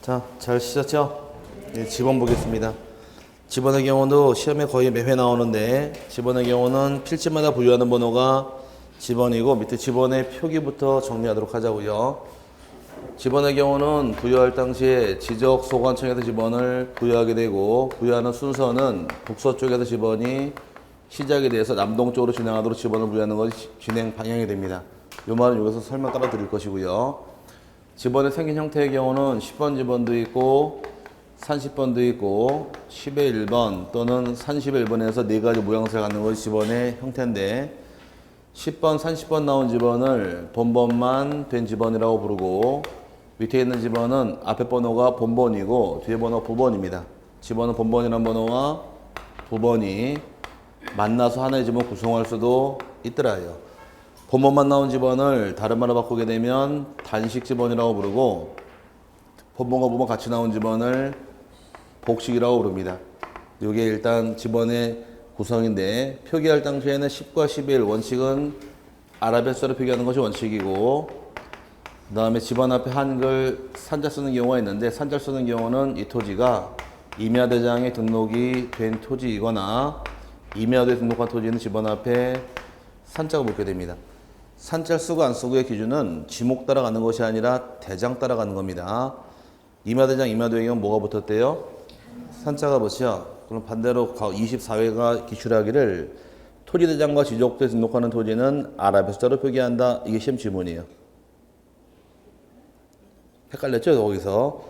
자, 잘 쓰셨죠? 네, 집원 보겠습니다. 집원의 경우도 시험에 거의 매회 나오는데 집원의 경우는 필지마다 부여하는 번호가 집원이고 밑에 집원의 표기부터 정리하도록 하자고요. 집원의 경우는 부여할 당시에 지적 소관청에서 집원을 부여하게 되고 부여하는 순서는 북서쪽에서 집원이 시작이 돼서 남동쪽으로 진행하도록 집원을 부여하는 것이 진행 방향이 됩니다. 이 말은 여기서 설명 따라 드릴 것이고요. 집원의 생긴 형태의 경우는 10번 집원도 있고 30번도 있고 10의 1번 또는 30의 1번에서 네 가지 모양새를 갖는 것이 집원의 형태인데 10번, 30번 나온 집원을 본번만 된 집원이라고 부르고 밑에 있는 집원은 앞에 번호가 본번이고 뒤에 번호 부번입니다. 집원은 본번이라는 번호와 부번이 만나서 하나의 집원 구성할 수도 있더라요. 본번만 나온 집원을 다른 말로 바꾸게 되면 단식 집원이라고 부르고 본번과 부번 같이 나온 집원을 복식이라고 부릅니다. 이게 일단 집원의 구성인데 표기할 당시에는 10과 11 원칙은 아라비아 숫자로 표기하는 것이 원칙이고 그 다음에 집원 앞에 한글 산자 쓰는 경우가 있는데 산자 쓰는 경우는 이 토지가 임야대장에 등록이 된 토지이거나 임야도에 등록한 토지는 집원 앞에 산자가 붙게 됩니다. 산자를 쓰고 안 쓰고의 기준은 지목 따라가는 것이 아니라 대장 따라가는 겁니다. 임야대장, 임야도의 경우 뭐가 붙었대요? 산자가 붙죠. 그럼 반대로 24회가 기출하기를 토지대장과 지적도에 등록하는 토지는 아라비아 숫자로 표기한다. 이게 시험 지문이에요. 헷갈렸죠? 거기서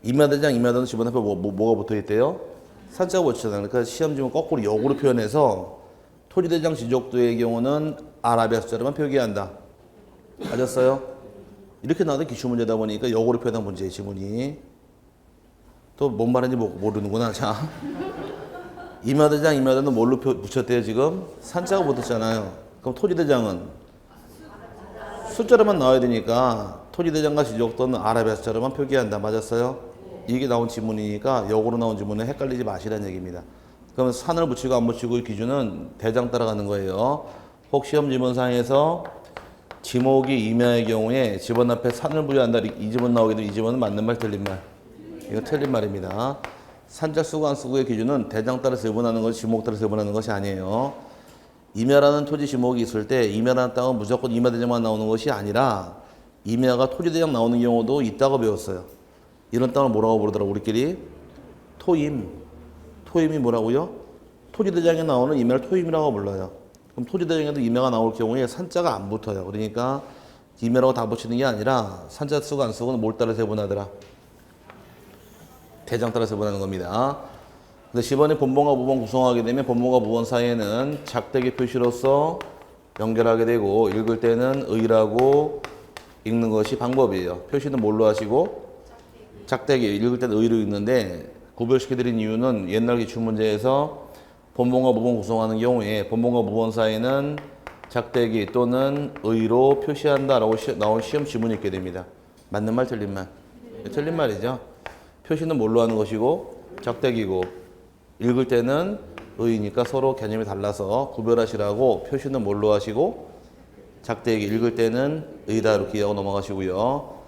임야대장, 임야도는 집원 앞에 뭐가 붙어있대요? 산자가 붙잖아요. 그러니까 시험 지문 거꾸로 역으로 표현해서 토지대장 지적도의 경우는 아라비아 숫자로만 표기한다. 맞았어요? 이렇게 나오던 기출문제다 보니까 역으로 표현한 문제의 지문이 또 뭔 말인지 모르는구나. 자, 임야대장, 임야도는 뭘로 붙였대요 지금? 산자가 붙었잖아요. 그럼 토지대장은 숫자로만 나와야 되니까 토지대장과 지적도는 아라비아 숫자로만 표기한다. 맞았어요? 이게 나온 지문이니까 역으로 나온 지문은 헷갈리지 마시라는 얘기입니다. 그러면 산을 붙이고 안 붙이고의 기준은 대장 따라가는 거예요. 혹 시험 지문상에서 지목이 임야의 경우에 집원 앞에 산을 부여한다. 이 지문 나오게 되면 이 지문은 맞는 말 틀린 말? 이거 틀린 말입니다. 산자 쓰고 안 쓰고의 기준은 대장 따라 세분하는 것이 지목 따라 세분하는 것이 아니에요. 임야라는 토지 지목이 있을 때 임야라는 땅은 무조건 임야대장만 나오는 것이 아니라 임야가 토지대장 나오는 경우도 있다고 배웠어요. 이런 땅을 뭐라고 부르더라고 우리끼리? 토임. 토임이 뭐라고요? 토지대장에 나오는 임야를 토임이라고 불러요. 그럼 토지대장에도 임야가 나올 경우에 산자가 안 붙어요. 그러니까 임야라고 다 붙이는 게 아니라 산자 쓰고 안 쓰고는 뭘 따라 세분하더라? 대장 따라 세분하는 겁니다. 근데 10번에 본번과 부번 구성하게 되면 본번과 부번 사이에는 작대기 표시로서 연결하게 되고 읽을 때는 의라고 읽는 것이 방법이에요. 표시는 뭘로 하시고? 작대기. 읽을 때는 의로 읽는데 구별시켜드린 이유는 옛날 기출문제에서 본번과 부번 구성하는 경우에 본번과 부번 사이에는 작대기 또는 의로 표시한다라고 나온 시험 지문이 있게 됩니다. 맞는 말 틀린 말? 틀린 말이죠. 표시는 뭘로 하는 것이고 작대기고 읽을 때는 의니까 서로 개념이 달라서 구별하시라고 표시는 뭘로 하시고 작대기 읽을 때는 의다 이렇게 이해하고 넘어가시고요.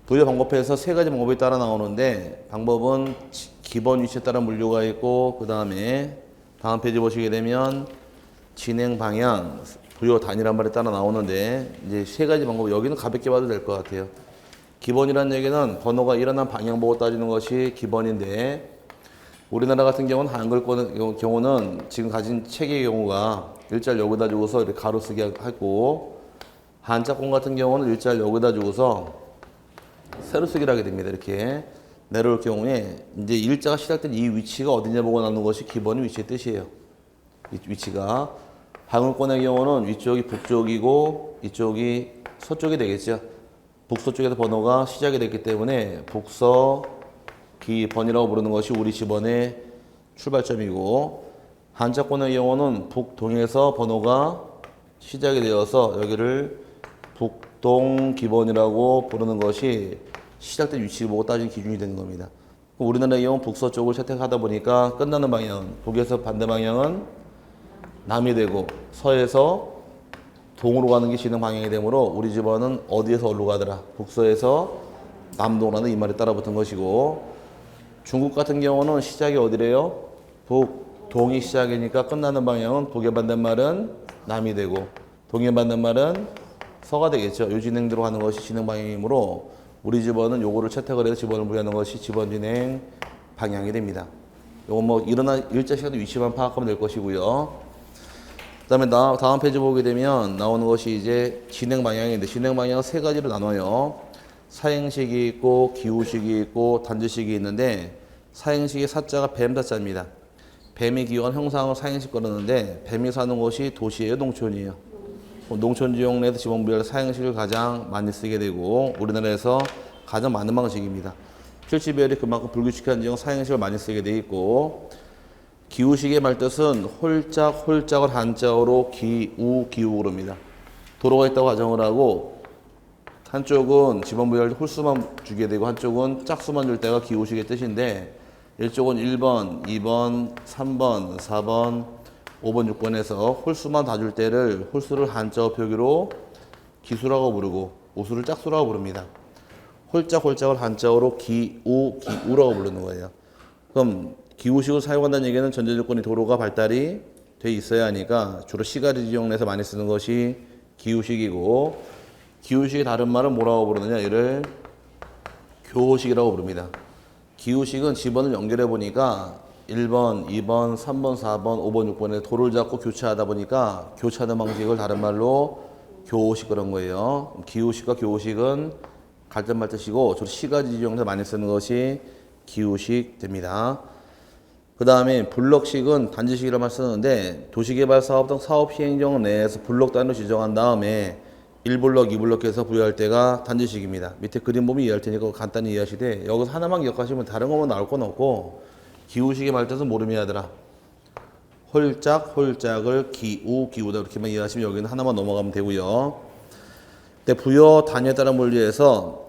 부여 방법에서 세 가지 방법이 따라 나오는데 방법은 기본 위치에 따른 분류가 있고 그 다음에 다음 페이지 보시게 되면 진행 방향 부여 단위란 말이 따라 나오는데 이제 세 가지 방법 여기는 가볍게 봐도 될 것 같아요. 기본이라는 얘기는 번호가 일어난 방향 보고 따지는 것이 기본인데 우리나라 같은 경우는 한글 경우는 지금 가진 책의 경우가 일자를 여기다 주고서 이렇게 가로 쓰기 하고 한자권 같은 경우는 일자를 여기다 주고서 세로 쓰기를 하게 됩니다. 이렇게 내려올 경우에 이제 일자가 시작된 이 위치가 어디냐 보고 나누는 것이 기본의 위치의 뜻이에요. 위치가 방울권의 경우는 위쪽이 북쪽이고 이쪽이 서쪽이 되겠죠. 북서쪽에서 번호가 시작이 됐기 때문에 북서 기번이라고 부르는 것이 우리 집원의 출발점이고 한자권의 경우는 북동에서 번호가 시작이 되어서 여기를 북동 기번이라고 부르는 것이 시작된 위치를 보고 따지는 기준이 되는 겁니다. 우리나라의 경우 북서쪽을 채택하다 보니까 끝나는 방향은 북에서 반대 방향은 남이 되고 서에서 동으로 가는 게 진행 방향이 되므로 우리 집안은 어디에서 어디로 가더라? 북서에서 남동라는 이 말이 따라붙은 것이고, 중국 같은 경우는 시작이 어디래요? 북, 동이 시작이니까 끝나는 방향은 북의 반대말은 남이 되고, 동의 반대말은 서가 되겠죠. 요 진행대로 가는 것이 진행 방향이므로 우리 집어는 요거를 채택을 해서 집어를 무리하는 것이 집어 진행 방향이 됩니다. 요거 뭐 일어난 일자 시간도 위치만 파악하면 될 것이고요. 그다음에 다음 페이지 보게 되면 나오는 것이 이제 진행 방향인데, 진행 방향은 세 가지로 나눠요. 사행식이 있고 기후식이 있고 단지식이 있는데, 사행식의 사자가 뱀사자입니다. 뱀이 기억한 형상을 사행식 거르는데, 뱀이 사는 곳이 도시예요, 농촌이에요? 농촌 지역 내에서 지방부여를 사행식을 가장 많이 쓰게 되고, 우리나라에서 가장 많은 방식입니다. 필지배열이 그만큼 불규칙한 지역은 사행식을 많이 쓰게 돼 있고, 기후식의 말뜻은 홀짝을 한자어로 기우 그럽니다. 도로가 있다고 가정을 하고, 한쪽은 지방부여를 홀수만 주게 되고 한쪽은 짝수만 줄 때가 기후식의 뜻인데, 이쪽은 1번, 2번, 3번, 4번, 5번, 6번에서 홀수만 다 줄 때를 홀수를 한자어 표기로 기수라고 부르고 오수를 짝수라고 부릅니다. 홀짝을 한자어로 기우라고 부르는 거예요. 그럼 기후식을 사용한다는 얘기는 전제 조건이 도로가 발달이 돼 있어야 하니까 주로 시가지 지역 내에서 많이 쓰는 것이 기후식이고, 기후식의 다른 말은 뭐라고 부르느냐, 이를 교호식이라고 부릅니다. 기후식은 지번을 연결해 보니까 1번, 2번, 3번, 4번, 5번, 6번에 도를 잡고 교차하다 보니까 교차하는 방식을 다른 말로 교호식 그런 거예요. 기후식과 교호식은 갈듯 말듯이고 주로 시가지 지역에서 많이 쓰는 것이 기후식 됩니다. 그 다음에 블록식은 단지식이라고 말 쓰는데, 도시개발사업 등 사업 시행령 내에서 블록 단위로 지정한 다음에 1블록, 2블록 해서 부여할 때가 단지식입니다. 밑에 그림 보면 이해할 테니까 간단히 이해하시되, 여기서 하나만 기억하시면 다른 거면 나올 건 없고, 기후식의 말뜻은 모르면 하더라. 홀짝을 기우다 이렇게만 이해하시면 여기는 하나만 넘어가면 되고요. 근데 부여 단위에 따른 분류에서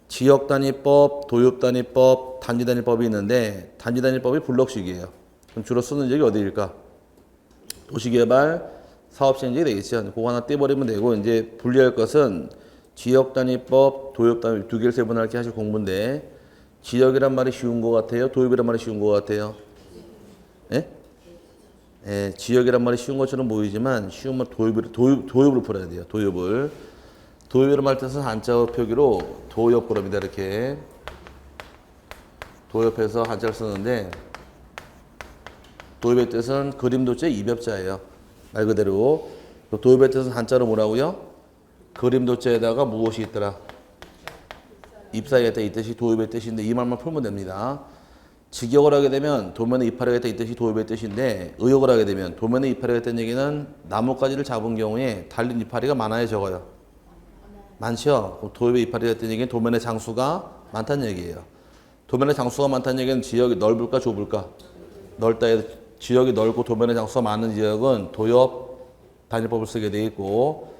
지역단위법, 도읍단위법, 단지단위법이 있는데, 단지단위법이 블록식이에요. 그럼 주로 쓰는 지역이 어디일까? 도시개발 사업시행지역이 되겠죠. 그거 하나 떼버리면 되고, 이제 분리할 것은 지역단위법, 도읍단위 두 개를 세분하게 하실 공부인데, 지역이란 말이 쉬운 것 같아요? 도읍이란 말이 쉬운 것 같아요? 예? 예, 지역이란 말이 쉬운 것처럼 보이지만 쉬운 말 도읍으로 풀어야 돼요. 도읍이란 말 뜻은 한자어 표기로 도읍 그럽니다. 이렇게 도읍해서 한자를 쓰는데, 도읍의 뜻은 그림도자 이벽자예요. 말 그대로. 도읍의 뜻은 한자로 뭐라고요? 그림도자에다가 무엇이 있더라? 입사하겠다 이 뜻이 도읍의 뜻인데, 이 말만 풀면 됩니다. 직역을 하게 되면 도면에 입하려겠다 이 뜻이 도읍의 뜻인데, 의역을 하게 되면 도면에 입하려겠다는 얘기는 나뭇가지를 잡은 경우에 달린 이파리가 많아요, 적어요? 많죠? 도읍에 입하려겠다는 얘기는 도면의 장수가 많다는 얘기예요. 도면의 장수가 많다는 얘기는 지역이 넓을까 좁을까? 넓다 해서 지역이 넓고 도면의 장수가 많은 지역은 도읍 단위법을 쓰게 되어 있고,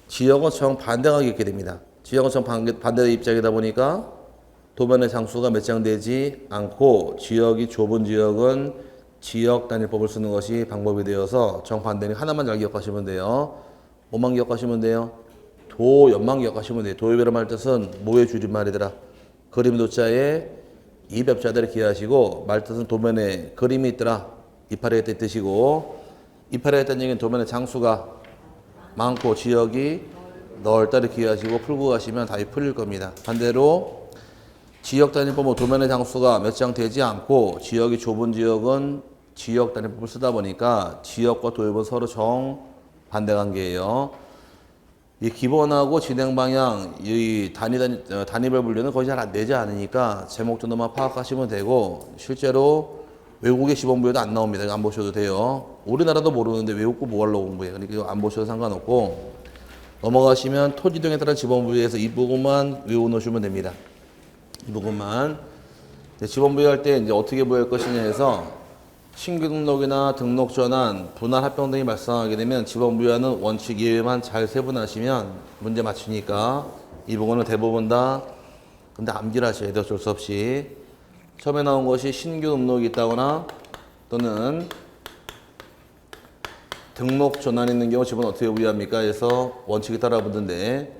지역은 정반대가 있게 됩니다. 지역은 정반대 입장이다 보니까 도면의 장수가 몇 장 되지 않고, 지역이 좁은 지역은 지역 단위법을 쓰는 것이 방법이 되어서 정반대니 하나만 잘 기억하시면 돼요. 뭐만 기억하시면 돼요? 도읍만 기억하시면 돼요. 도읍이라는 말 뜻은 뭐의 줄임말이더라? 그림도자에 이벽자들을 기하시고, 말 뜻은 도면에 그림이 있더라. 이파리했다 뜻이고, 이파리했다는 얘기는 도면에 장수가 많고 지역이 넓다를 기하시고 풀고 가시면 답이 풀릴 겁니다. 반대로 지역 단위법 도면의 장수가 몇 장 되지 않고 지역이 좁은 지역은 지역 단위법을 쓰다 보니까 지역과 도읍은 서로 정반대 관계예요. 이 기본하고 진행 방향, 이 단위별 분류는 거의 잘 안 되지 않으니까 제목 정도만 파악하시면 되고, 실제로 외국의 시범부여도 안 나옵니다. 이거 안 보셔도 돼요. 우리나라도 모르는데 외국 거 뭐 하려고 공부해. 그러니까 이거 안 보셔도 상관없고, 넘어가시면 토지등에 따른 지범부여에서 이 부분만 외워놓으시면 됩니다. 이 부분만. 지범부여할 때 이제 어떻게 부여할 것이냐 해서, 신규 등록이나 등록 전환, 분할 합병 등이 발생하게 되면 지범부여하는 원칙 예외만 잘 세분하시면 문제 맞추니까 이 부분은 대부분 다 근데 암기를 하셔야 돼요. 어쩔 수 없이. 처음에 나온 것이 신규 등록이 있다거나 또는 등록 전환이 있는 경우 집은 어떻게 부여합니까? 해서 원칙이 따라 붙는데,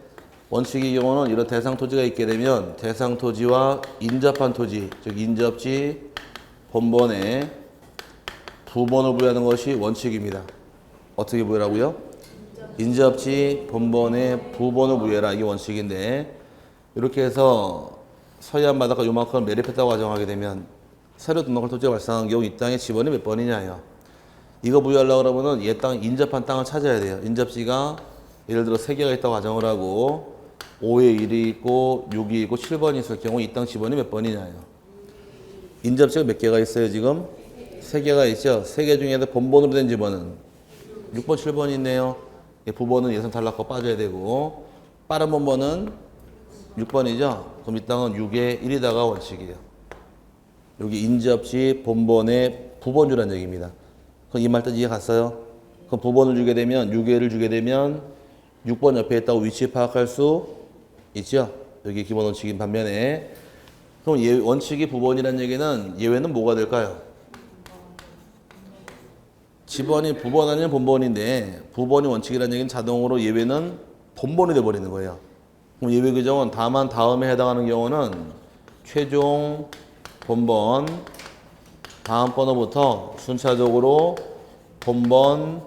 원칙의 경우는 이런 대상 토지가 있게 되면 대상 토지와 인접한 토지, 즉 인접지 본번에 부번을 부여하는 것이 원칙입니다. 어떻게 부여라고요? 인접지 본번에 부번을 부여해라. 이게 원칙인데 이렇게 해서 서해안 바닷가 요만큼 매립했다고 가정하게 되면 새로 등록할 토지가 발생한 경우 이 땅의 지번이 몇 번이냐요. 이거 부여하려고 그러면은 얘 땅 인접한 땅을 찾아야 돼요. 인접지가 예를 들어 3개가 있다고 가정을 하고 5에 1이 있고 6이 있고 7번이 있을 경우 이 땅 지번이 몇 번이냐요. 인접지가 몇 개가 있어요 지금? 3개가 있죠. 3개 중에서 본번으로 된 지번은 6번, 7번이 있네요. 부번은 예선 탈락하고 빠져야 되고 빠른 본번은 6번이죠. 그럼 이 땅은 6에 1이다가 원칙이에요. 여기 인접지 본번의 부번주라는 얘기입니다. 그럼 이 말 뜻 이해 갔어요? 그럼 부번을 주게 되면 6회를 주게 되면 6번 옆에 있다고 위치 파악할 수 있죠. 여기 기본 원칙인 반면에 그럼 원칙이 부번이라는 얘기는 예외는 뭐가 될까요? 지번이 부번 아니면 본번인데 부번이 원칙이라는 얘기는 자동으로 예외는 본번이 돼버리는 거예요. 그럼 예외 규정은 다만 다음에 해당하는 경우는 최종 본번 다음 번호부터 순차적으로 본번만으로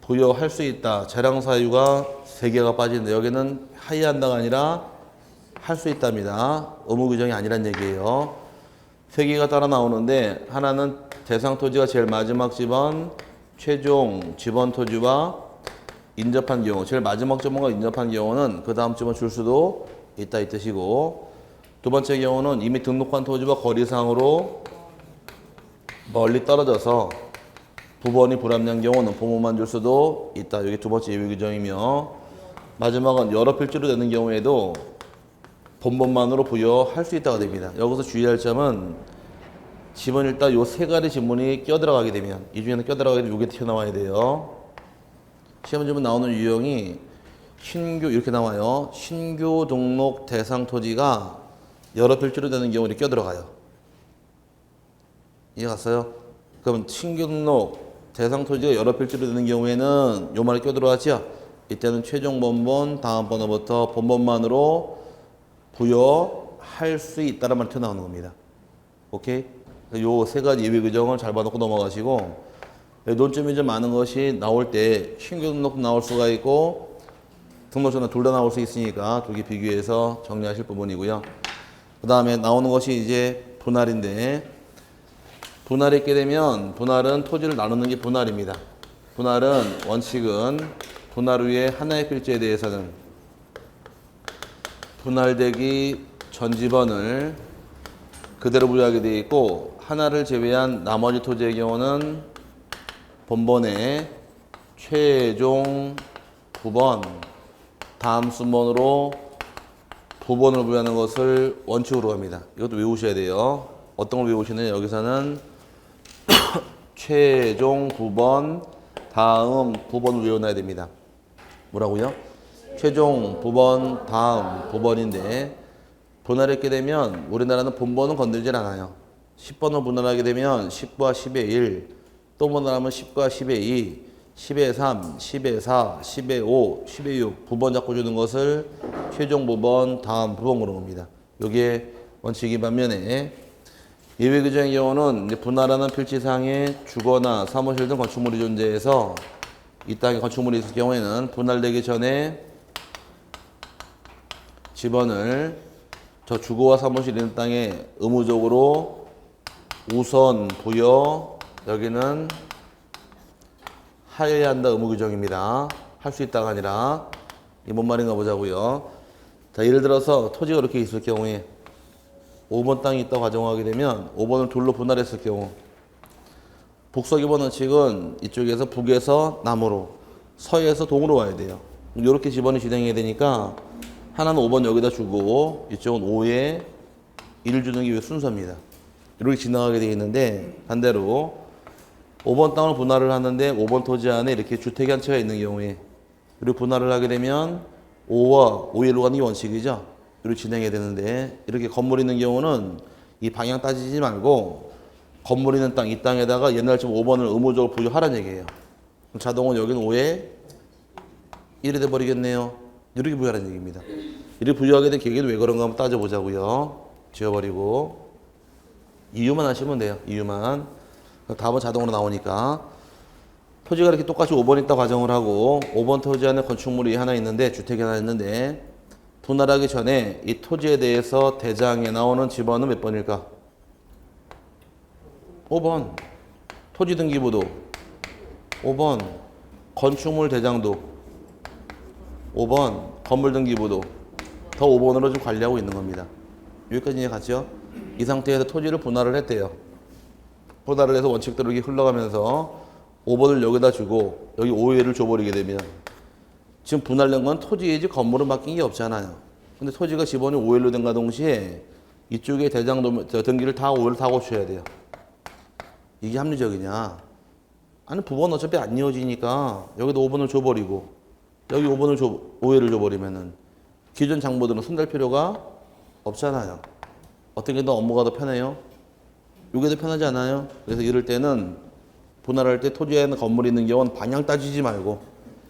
부여할 수 있다. 재량 사유가 3개가 빠지는데 여기는 하이한다가 아니라 할 수 있답니다. 의무 규정이 아니란 얘기예요. 3개가 따라 나오는데 하나는 대상 토지가 제일 마지막 지번, 최종 지번 토지와 인접한 경우, 제일 마지막 지번과 인접한 경우는 그 다음 지번 줄 수도 있다 이 뜻이고, 두 번째 경우는 이미 등록한 토지와 거리상으로 멀리 떨어져서 부번이 불합리한 경우는 부모만 줄 수도 있다. 이게 두 번째 예외 규정이며, 마지막은 여러 필지로 되는 경우에도 본번만으로 부여할 수 있다고 됩니다. 여기서 주의할 점은 지번 일단 요 3가지 지문이 껴들어가게 되면, 이 중에는 껴들어가게 되면 이게 튀어나와야 돼요. 시험 지문 나오는 유형이 신규 이렇게 나와요. 신규 등록 대상 토지가 여러 필지로 되는 경우에 껴들어가요. 이해 갔어요? 그럼 신규 등록 대상 토지가 여러 필지로 되는 경우에는 요 말이 껴들어가죠. 이때는 최종 본번 다음 번호부터 본번만으로 부여할 수 있다는 말이 튀어나오는 겁니다. 오케이? 요 3가지 예외 규정을 잘 봐놓고 넘어가시고, 논점이 좀 많은 것이 나올 때 신규 등록 나올 수가 있고 등록전은 둘 다 나올 수 있으니까 두 개 비교해서 정리하실 부분이고요. 그 다음에 나오는 것이 이제 분할인데, 분할이 있게 되면 분할은 토지를 나누는 게 분할입니다. 분할은 원칙은 분할 후에 하나의 필지에 대해서는 분할되기 전 지번을 그대로 부여하게 되어 있고, 하나를 제외한 나머지 토지의 경우는 본번에 최종 부번 다음 순번으로 부번을 부여하는 것을 원칙으로 합니다. 이것도 외우셔야 돼요. 어떤 걸 외우시느냐, 여기서는 최종 부번 다음 부번을 외워놔야 됩니다. 뭐라고요? 최종 부번 다음 부번인데, 분할했게 되면 우리나라는 본번은 건들질 않아요. 10번을 분할하게 되면 10과 10의 1, 또 분할하면 10과 10의 2, 10의 3, 10의 4, 10의 5, 10의 6 부번 잡고 주는 것을 최종 부번 다음 부번 그런 겁니다. 이게 원칙이 반면에 예외 규정의 경우는 이제 분할하는 필지상에 주거나 사무실 등 건축물이 존재해서 이 땅에 건축물이 있을 경우에는 분할되기 전에 지번을 저 주거와 사무실 있는 땅에 의무적으로 우선 부여, 여기는 하여야 한다 의무 규정입니다. 할 수 있다가 아니라. 이게 뭔 말인가 보자고요. 자, 예를 들어서 토지가 이렇게 있을 경우에 5번 땅이 있다고 가정하게 되면 5번을 둘로 분할했을 경우, 북서기본 원칙은 이쪽에서 북에서 남으로, 서에서 동으로 와야 돼요. 이렇게 지번이 진행해야 되니까 하나는 5번 여기다 주고 이쪽은 5에 1을 주는 게 순서입니다. 이렇게 지나가게 되어 있는데, 반대로 5번 땅을 분할을 하는데 5번 토지 안에 이렇게 주택이 한 채가 있는 경우에 이렇게 분할을 하게 되면 5와 5일로 가는 게 원칙이죠. 이렇게 진행해야 되는데, 이렇게 건물 있는 경우는 이 방향 따지지 말고 건물 있는 땅, 이 땅에다가 옛날처럼 5번을 의무적으로 부여하라는 얘기예요. 그럼 자동으로 여기는 5에 1이 돼버리겠네요. 이렇게 부여하는 얘기입니다. 이렇게 부여하게 된 계기는 왜 그런가 한번 따져보자고요. 지워버리고 이유만 하시면 돼요. 이유만. 답은 자동으로 나오니까. 토지가 이렇게 똑같이 5번 있다 가정을 하고 5번 토지 안에 건축물이 하나 있는데 주택이 하나 있는데 분할하기 전에 이 토지에 대해서 대장에 나오는 집원은 몇 번일까? 5번. 토지 등기부도 5번. 건축물 대장도 5번. 건물 등기부도 더 5번으로 좀 관리하고 있는 겁니다. 여기까지 이해 갔죠? 이 상태에서 토지를 분할을 했대요. 분할을 해서 원칙대로 이렇게 흘러가면서 5번을 여기다 주고 여기 5회를 줘버리게 되면 지금 분할된 건 토지이지 건물은 바뀐 게 없잖아요. 근데 토지가 지번이 5회로 된가 동시에 이쪽에 대장 등기를 다 5회를 다 고쳐야 돼요. 이게 합리적이냐? 아니 부분 어차피 안 이어지니까 여기도 5번을 줘버리고 여기 5회를 줘버리면은 기존 장부들은 손댈 필요가 없잖아요. 어떻게 더 업무가 더 편해요? 이게 더 편하지 않아요? 그래서 이럴 때는 분할할 때 토지에 있는 건물이 있는 경우는 방향 따지지 말고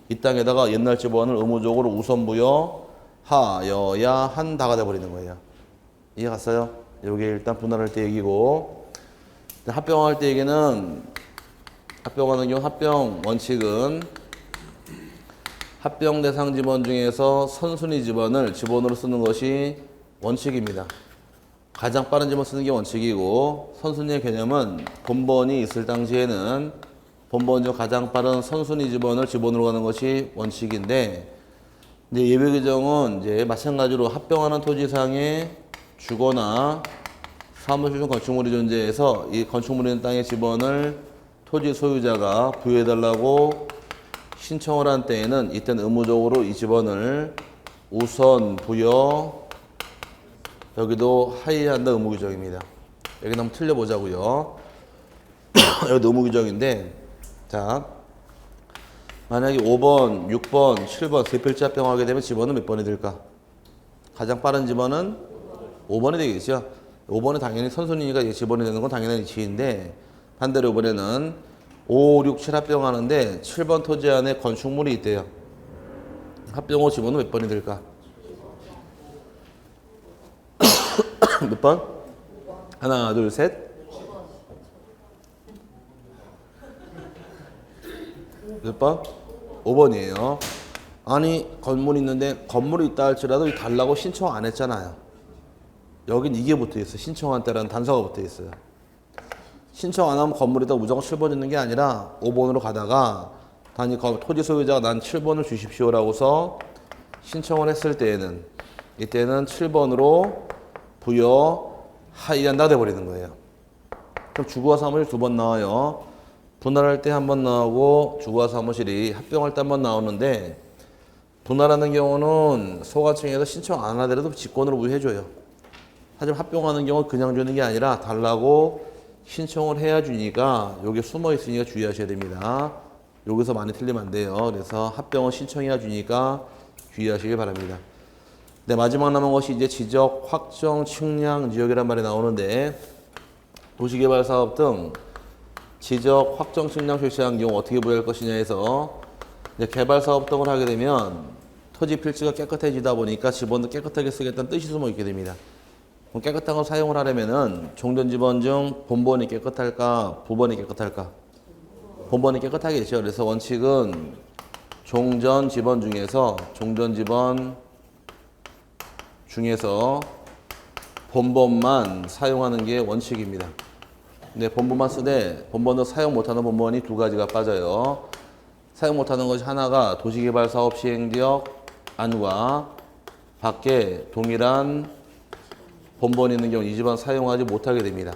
이 땅에다가 옛날 지번을 의무적으로 우선 부여하여야 한다가 돼버리는 거예요. 이해 갔어요? 이게 일단 분할할 때 얘기고 합병할 때 얘기는 합병하는 경우 합병 원칙은 합병 대상 지번 중에서 선순위 지번을 지번으로 쓰는 것이 원칙입니다. 가장 빠른 지번 쓰는 게 원칙이고 선순위의 개념은 본번이 있을 당시에는 본번 중 가장 빠른 선순위 지번을 지번으로 가는 것이 원칙인데 이제 예외 규정은 이제 마찬가지로 합병하는 토지상에 주거나 사무실 중 건축물이 존재해서 이 건축물이 있는 땅의 지번을 토지 소유자가 부여해달라고 신청을 한 때에는 이때는 의무적으로 이 지번을 우선 부여 여기도 하이한다 의무 규정입니다. 여기 한번 틀려보자고요. 여기 의무 규정인데 자 만약에 5번, 6번, 7번 세 필지 합병하게 되면 지번은 몇 번이 될까? 가장 빠른 지번은 5번이 되겠죠. 5번은 당연히 선순위니까 지번이 되는 건 당연한 이치인데 반대로 이번에는 5, 6, 7 합병하는데 7번 토지 안에 건축물이 있대요. 합병 후 지번은 몇 번이 될까? 몇 번? 하나, 둘, 셋. 몇 번? 5번이에요. 아니 건물이 있는데 건물이 있다 할지라도 달라고 신청 안 했잖아요. 여긴 이게 붙어 있어. 신청한 때라는 단서가 붙어 있어요. 신청 안 하면 건물에다 무조건 7번 있는 게 아니라 5번으로 가다가 단위 토지 소유자가 난 7번을 주십시오라고서 신청을 했을 때에는 이때는 7번으로 부여하여야 돼버리는 거예요. 그럼 주거와 사무실 2번 나와요. 분할할 때 1번 나오고 주거와 사무실이 합병할 때 1번 나오는데 분할하는 경우는 소관청에서 신청 안 하더라도 직권으로 부여해줘요. 하지만 합병하는 경우는 그냥 주는 게 아니라 달라고 신청을 해야 주니까 여기 숨어 있으니까 주의하셔야 됩니다. 여기서 많이 틀리면 안 돼요. 그래서 합병은 신청해야 주니까 주의하시길 바랍니다. 네, 마지막 남은 것이 이제 지적, 확정, 측량, 지역이란 말이 나오는데 도시개발사업 등 지적, 확정, 측량 실시한 경우 어떻게 부여할 것이냐 해서 이제 개발사업 등을 하게 되면 토지 필지가 깨끗해지다 보니까 지번도 깨끗하게 쓰겠다는 뜻이 숨어 있게 됩니다. 그럼 깨끗한 걸 사용을 하려면은 종전 지번 중 본번이 깨끗할까, 부번이 깨끗할까? 본번이 깨끗하겠죠. 그래서 원칙은 종전 지번 중에서 본번만 사용하는 게 원칙입니다. 근데 본번만 쓰되 본번도 사용 못하는 본번이 2가지가 빠져요. 사용 못하는 것이 하나가 도시개발사업 시행지역 안과 밖에 동일한 본번이 있는 경우 이 지번 사용하지 못하게 됩니다.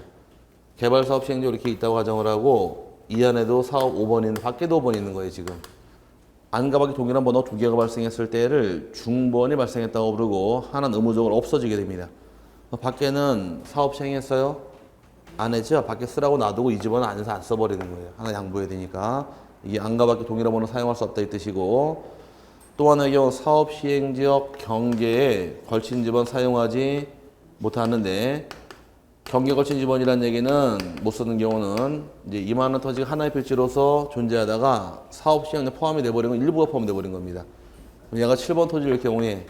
개발사업 시행지역 이렇게 있다고 가정을 하고 이 안에도 사업 5번 있는 밖에도 5번 있는 거예요. 지금 안과 밖에 동일한 번호 2개가 발생했을 때를 중번이 발생했다고 부르고 하나는 의무적으로 없어지게 됩니다. 밖에는 사업 시행했어요? 안 했죠? 밖에 쓰라고 놔두고 이 집은 안에서 안 써버리는 거예요. 하나 양보해야 되니까. 이게 안과 밖에 동일한 번호 사용할 수 없다 이 뜻이고 또 하나의 경우 사업 시행지역 경계에 걸친 집은 사용하지 못하는데 경계 걸친 지번이라는 얘기는 못 쓰는 경우는 이제 이만한 토지가 하나의 필지로서 존재하다가 사업 시행에 포함이 돼버리면 일부가 포함돼버린 겁니다. 그럼 얘가 7번 토지일 경우에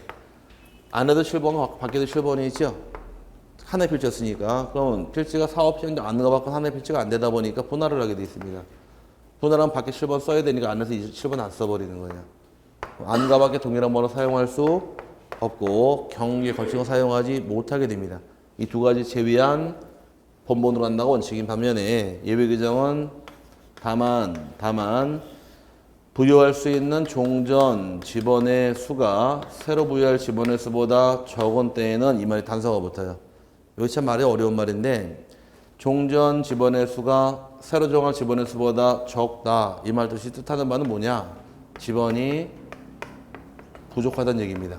안에도 7번, 밖에도 7번이 있죠? 하나의 필지였으니까. 그럼 필지가 사업 시행자 안과 밖은 하나의 필지가 안 되다 보니까 분할을 하게 돼 있습니다. 분할하면 밖에 7번 써야 되니까 안에서 7번 안 써버리는 거예요. 안과 밖에 동일한 번호 사용할 수 없고 경기에 걸친 거 사용하지 못하게 됩니다. 이 두 가지 제외한 본번으로 한다고 원칙인 반면에 예외 규정은 다만 부여할 수 있는 종전 지번의 수가 새로 부여할 지번의 수보다 적은 때에는 이 말이 단서가 붙어요. 이거 참 말이 어려운 말인데 종전 지번의 수가 새로 정할 지번의 수보다 적다. 이 말 뜻이 뜻하는 바는 뭐냐? 지번이 부족하다는 얘기입니다.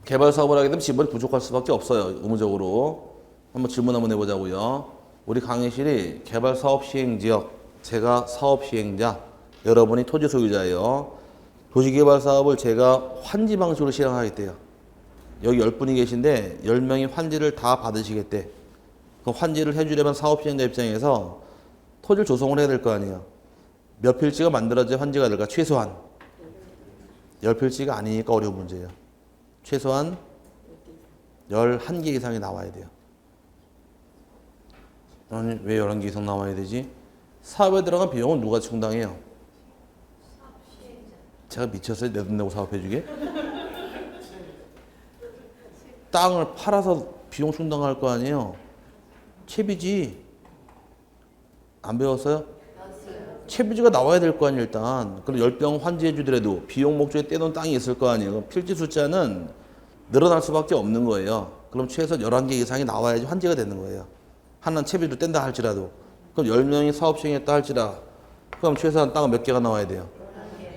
개발 사업을 하게 되면 지번이 부족할 수밖에 없어요. 의무적으로. 한번 질문 한번 해보자고요. 우리 강의실이 개발 사업 시행 지역, 제가 사업 시행자, 여러분이 토지 소유자예요. 도시개발 사업을 제가 환지 방식으로 실행하겠대요. 여기 10분이 계신데 10명이 환지를 다 받으시겠대. 그럼 환지를 해주려면 사업 시행자 입장에서 토지를 조성을 해야 될 거 아니에요. 몇 필지가 만들어져야 환지가 될까? 최소한 10필지가 아니니까 어려운 문제예요. 최소한 11개 이상이 나와야 돼요. 아니, 왜 11개 이상 나와야 되지? 사업에 들어간 비용은 누가 충당해요? 제가 미쳤어요? 내 돈 내고 사업해주게? 땅을 팔아서 비용 충당할 거 아니에요? 채비지. 안 배웠어요? 채비지가 나와야 될 거 아니에요, 일단. 그럼 10병 환지해 주더라도 비용 목적에 떼놓은 땅이 있을 거 아니에요. 필지 숫자는 늘어날 수밖에 없는 거예요. 그럼 최소 11개 이상이 나와야지 환지가 되는 거예요. 하나는 채비도 뗀다 할지라도. 그럼 10명이 사업 시행했다 할지라. 그럼 최소한 땅은 몇 개가 나와야 돼요?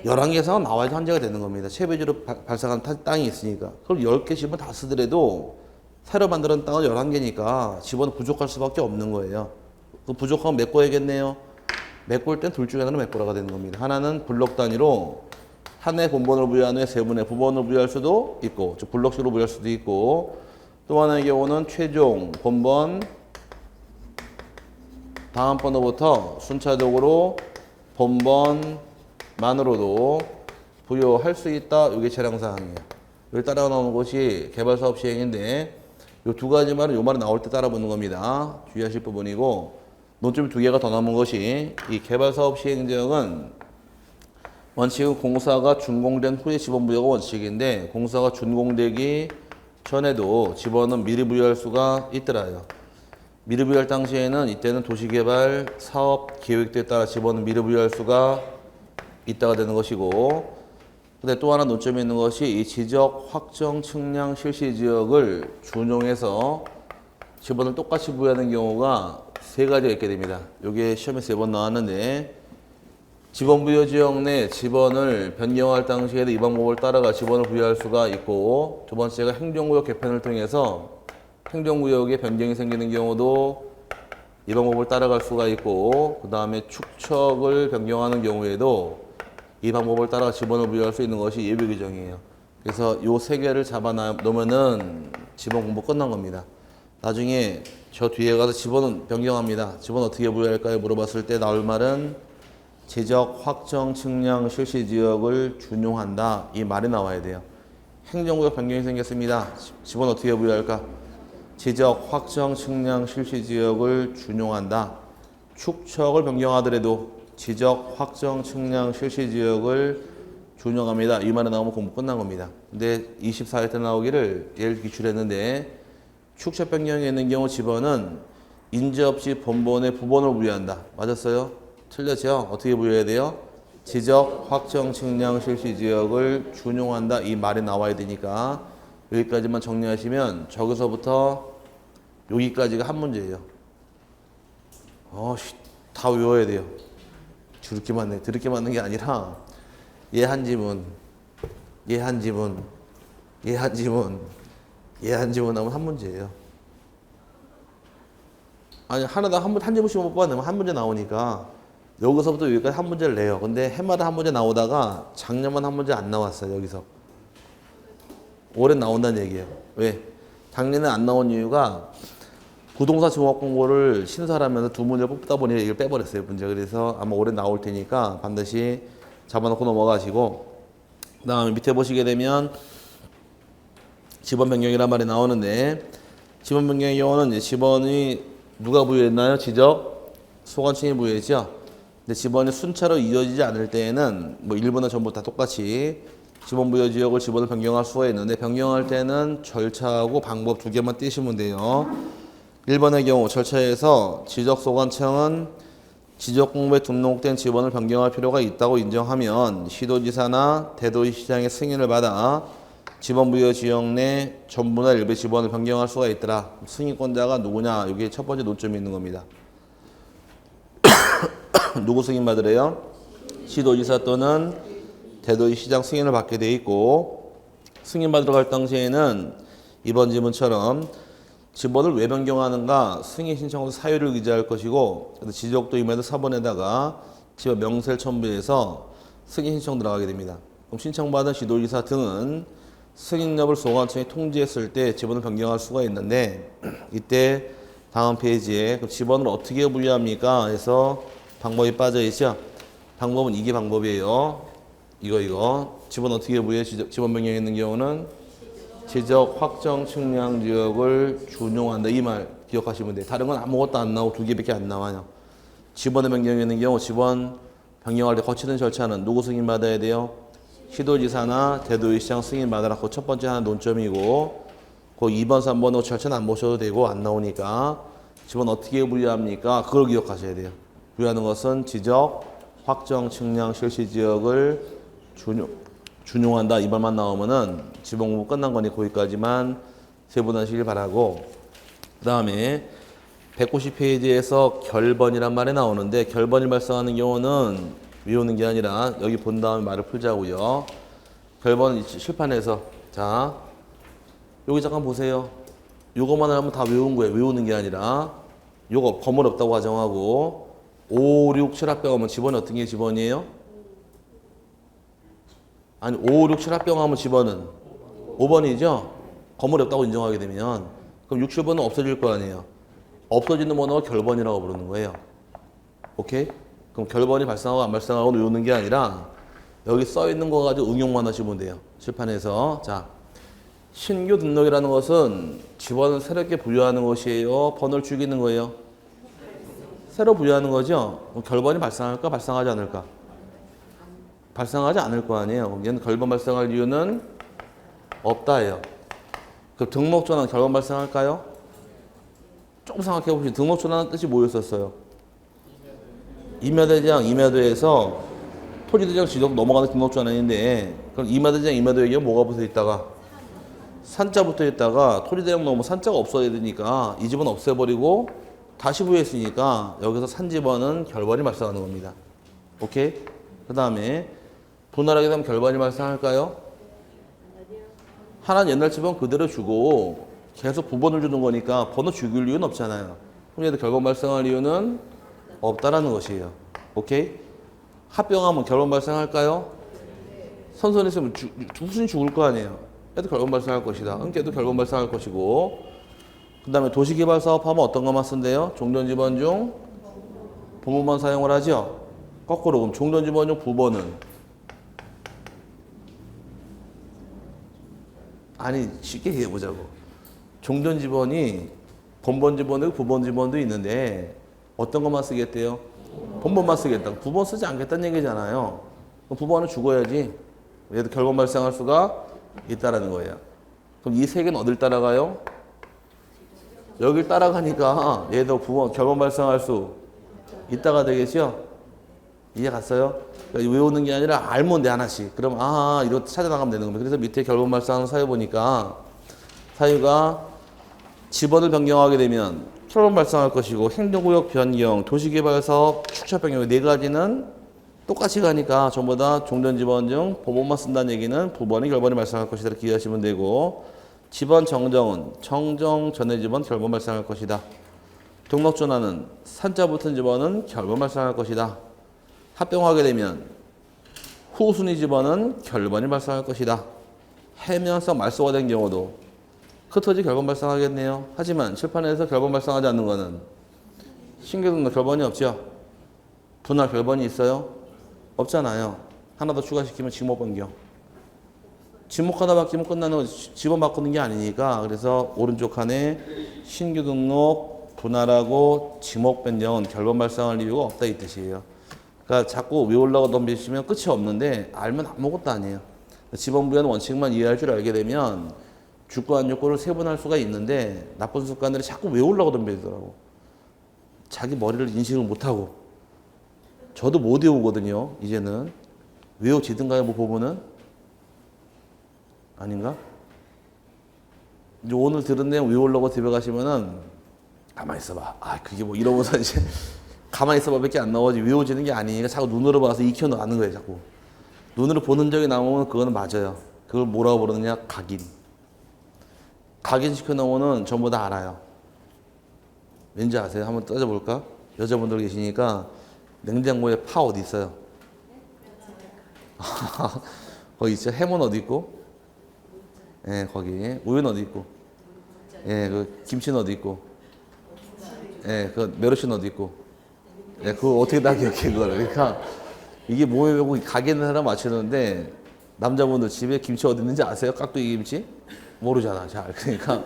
11개 이상은 나와야지 환지가 되는 겁니다. 채비지로 발생한 땅이 있으니까. 그럼 10개 집은 다 쓰더라도 새로 만드는 땅은 11개니까 집은 부족할 수밖에 없는 거예요. 그 부족하면 메꿔야겠네요. 메꿀 땐 둘 중에 하나는 메꾸라가 되는 겁니다. 하나는 블록 단위로 한 해 본번을 부여한 후에 세 분의 부번을 부여할 수도 있고, 즉 블록식으로 부여할 수도 있고, 또 하나의 경우는 최종 본번 다음 번호부터 순차적으로 본번만으로도 부여할 수 있다. 이게 재량사항이에요. 여기 따라 나오는 것이 개발사업 시행인데 이 두 가지 말은 이 말이 나올 때 따라 붙는 겁니다. 주의하실 부분이고, 논점이 두 개가 더 남은 것이 이 개발사업 시행령은 원칙은 공사가 준공된 후에 지번 부여가 원칙인데 공사가 준공되기 전에도 지번은 미리 부여할 수가 있더라요. 미리 부여할 당시에는 이때는 도시개발 사업 계획도에 따라 지번은 미리 부여할 수가 있다가 되는 것이고, 근데 또 하나 논점이 있는 것이 이 지적 확정 측량 실시 지역을 준용해서 지번을 똑같이 부여하는 경우가 세 가지가 있게 됩니다. 여기에 시험에 3번 나왔는데 지번 부여 지역 내 지번을 변경할 당시에도 이 방법을 따라가 지번을 부여할 수가 있고, 두 번째가 행정구역 개편을 통해서 행정구역에 변경이 생기는 경우도 이 방법을 따라갈 수가 있고, 그 다음에 축척을 변경하는 경우에도 이 방법을 따라 지번을 부여할 수 있는 것이 예외 규정이에요. 그래서 요 세 개를 잡아 놓으면은 지번 공부 끝난 겁니다. 나중에 저 뒤에 가서 지번은 변경합니다. 지번 어떻게 부여할까요? 물어봤을 때 나올 말은 지적 확정 측량 실시 지역을 준용한다. 이 말이 나와야 돼요. 행정구역 변경이 생겼습니다. 지번 어떻게 부여할까? 지적 확정 측량 실시 지역을 준용한다. 축척을 변경하더라도 지적 확정 측량 실시 지역을 준용합니다. 이 말이 나오면 공부 끝난 겁니다. 근데 24회 때 나오기를 예를 기출했는데 축척 변경에 있는 경우 지번은 인지 없이 본번에 부번을 부여한다. 맞았어요? 틀렸죠? 어떻게 부여해야 돼요? 지적 확정 측량 실시 지역을 준용한다. 이 말이 나와야 되니까 여기까지만 정리하시면 저기서부터 여기까지가 한 문제예요. 다 외워야 돼요. 드럽게 맞네. 드럽게 맞는 게 아니라 얘 한 지문, 얘 한 지문, 얘 한 지문, 얘 한 지문 하면 한 문제예요. 아니 하나당 한 지문씩 못 받으면 한 문제 나오니까 여기서부터 여기까지 한 문제를 내요. 근데 해마다 한 문제 나오다가 작년만 한 문제 안 나왔어요. 여기서. 올해 나온다는 얘기예요. 왜? 작년에 안 나온 이유가 부동산 종합 공고를 신설하면서 두 문제 뽑다 보니 이걸 빼버렸어요, 문제. 그래서 아마 올해 나올 테니까 반드시 잡아놓고 넘어가시고, 그 다음에 밑에 보시게 되면 지번 변경이란 말이 나오는데 지번 변경의 경우는 이제 지번이 누가 부여했나요? 지적 소관청이 부여했죠. 근데 지번이 순차로 이어지지 않을 때에는 뭐 1번은 전부 다 똑같이 지번 부여 지역을 지번을 변경할 수가 있는데 변경할 때는 절차하고 방법 두 개만 띄시면 돼요. 1번의 경우 절차에서 지적 소관청은 지적 공부에 등록된 지번을 변경할 필요가 있다고 인정하면 시도지사나 대도시장의 승인을 받아 지번 부여 지역 내 전부나 일부 지번을 변경할 수가 있더라. 승인권자가 누구냐? 이게 첫 번째 논점이 있는 겁니다. 누구 승인 받으래요? 시도지사 또는 대도시장 승인을 받게 돼 있고 승인 받으러 갈 당시에는 이번 지문처럼 지번을 왜 변경하는가 승인 신청으로 사유를 기재할 것이고 지적도 임의도 사본에다가 지번 명세를 첨부해서 승인 신청 들어가게 됩니다. 그럼 신청받은 시도지사 등은 승인 여부를 소관청이 통지했을 때 지번을 변경할 수가 있는데 이때 다음 페이지에 그 지번을 어떻게 부여합니까? 해서 방법이 빠져 있죠. 방법은 이게 방법이에요. 이거 지번 어떻게 부여해? 지번 변경에 있는 경우는 지적 확정 측량 지역을 준용한다. 이 말 기억하시면 돼요. 다른 건 아무것도 안 나오고 두 개밖에 안 나와요. 지번의 변경에 있는 경우 지번 변경할 때 거치는 절차는 누구 승인 받아야 돼요? 시도지사나 대도시장 승인 받아라. 그 첫 번째 하나 논점이고 그 2번, 3번 절차는 안 보셔도 되고 안 나오니까 지번 어떻게 부여합니까? 그걸 기억하셔야 돼요. 부여하는 것은 지적 확정 측량 실시 지역을 준용한다. 이 말만 나오면은 지번 공부 끝난 거니 거기까지만 세분하시길 바라고 그 다음에 190페이지에서 결번이란 말이 나오는데 결번이 발생하는 경우는 외우는 게 아니라 여기 본 다음에 말을 풀자고요. 결번 실판에서 자 여기 잠깐 보세요. 요것만 하면 다 외운 거예요. 외우는 게 아니라 요거 거물 없다고 가정하고 5, 6, 7 합병하면 지번이 어떤 게 지번이에요? 아니 5, 6, 7 합병하면 지번은 5번이죠? 거물이 없다고 인정하게 되면 그럼 6, 7번은 없어질 거 아니에요. 없어지는 번호가 결번이라고 부르는 거예요. 오케이? 그럼 결번이 발생하고 안 발생하고 외우는 게 아니라 여기 써 있는 거 가지고 응용만 하시면 돼요. 칠판에서 자 신규 등록이라는 것은 지번을 새롭게 부여하는 것이에요. 번호를 죽이는 거예요. 새로 부여하는 거죠. 그럼 결번이 발생할까 발생하지 않을까? 발생하지 않을 거 아니에요. 얘는 결번 발생할 이유는 없다예요. 그럼 등록전환 결번 발생할까요? 조금 생각해 보시면 등록전환은 뜻이 뭐였었어요? 임야대장, 임야도에서 토지대장 지적 넘어가는 등록전환인데 그럼 임야대장, 임야도에게 뭐가 붙어 있다가 산자 붙어 있다가 토지대장 넘으면 산자가 없어야 되니까 이 집은 없애버리고 다시 부여했으니까 여기서 산지번은 결번이 발생하는 겁니다. 오케이? 그 다음에 분할하게 되면 결번이 발생할까요? 하나는 옛날 집은 그대로 주고 계속 부번을 주는 거니까 번호 죽일 이유는 없잖아요. 그럼 얘도 결번 발생할 이유는 없다라는 것이에요. 오케이? 합병하면 결번 발생할까요? 선선히 있으면 무슨 죽을 거 아니에요. 얘도 결번 발생할 것이다. 그러니까 얘도 결번 발생할 것이고 그 다음에 도시개발 사업하면 어떤 것만 쓴대요? 종전지번 중 부분만 사용을 하죠. 거꾸로 그럼 종전지번 중 부번은 아니 쉽게 얘기해보자고. 종전지번이 본번지번도 부번지번도 있는데 어떤 것만 쓰겠대요? 본번만 쓰겠다. 부번 쓰지 않겠다는 얘기잖아요. 그럼 부번은 죽어야지. 얘도 결번 발생할 수가 있다라는 거예요. 그럼 이 세 개는 어딜 따라가요? 여길 따라가니까 얘도 부번 결번 발생할 수 있다가 되겠죠? 이해 갔어요? 그러니까 외우는 게 아니라 알면 돼 하나씩. 그럼 이거 찾아나가면 되는 겁니다. 그래서 밑에 결번 발생하는 사유 보니까 사유가 지번을 변경하게 되면 결번 발생할 것이고 행정구역 변경, 도시개발사업, 축차 변경 네 가지는 똑같이 가니까 전부 다 종전지번 중 부번만 쓴다는 얘기는 부번이 결번이 발생할 것이다 이렇게 이해하시면 되고 지번 정정은 정정 전의 지번 결번 발생할 것이다. 등록전환은 산자 붙은 지번은 결번 발생할 것이다. 합병하게 되면 후순위 지번은 결번이 발생할 것이다. 해면성 말소가 된 경우도 흩어지 결번 발생하겠네요. 하지만 칠판에서 결번 발생하지 않는 것은 신규 등록 결번이 없죠. 분할 결번이 있어요? 없잖아요. 하나 더 추가시키면 직무 변경. 지목 하나 바뀌면 끝나는 거, 지번 바꾸는 게 아니니까. 그래서 오른쪽 칸에 신규 등록 분할하고 지목 변경은 결번 발생할 이유가 없다 이 뜻이에요. 그러니까 자꾸 외우려고 덤비시면 끝이 없는데 알면 아무것도 아니에요. 지번 부여는 원칙만 이해할 줄 알게 되면 주권 요건을 세분할 수가 있는데 나쁜 습관들이 자꾸 외우려고 덤비더라고. 자기 머리를 인식을 못하고. 저도 못 외우거든요. 이제는. 외워지든가요? 뭐 부분은? 아닌가? 이제 오늘 들은 내용 외우려고 집에 가시면은 가만히 있어봐. 아 그게 뭐 이러면서 이제 가만히 있어봐 밖에 안 나오지. 외워지는 게 아니니까 자꾸 눈으로 봐서 익혀나가는 거예요. 자꾸. 눈으로 보는 적이 나오면 그거는 맞아요. 그걸 뭐라고 부르느냐? 각인. 각인시켜 나오는 전부 다 알아요. 왠지 아세요? 한번 따져볼까? 여자분들 계시니까 냉장고에 파 어디 있어요? 거기 있죠? 해문 어디 있고? 예, 거기. 우유는 어디 있고? 예, 그 김치는 어디 있고? 예, 그 메로시는 어디 있고? 예, 그거 어떻게 다 기억해, 그걸. 그러니까 이게 뭐예요? 가게는 사람 맞추는데 남자분들 집에 김치 어디 있는지 아세요? 깍두기 김치? 모르잖아, 잘. 그러니까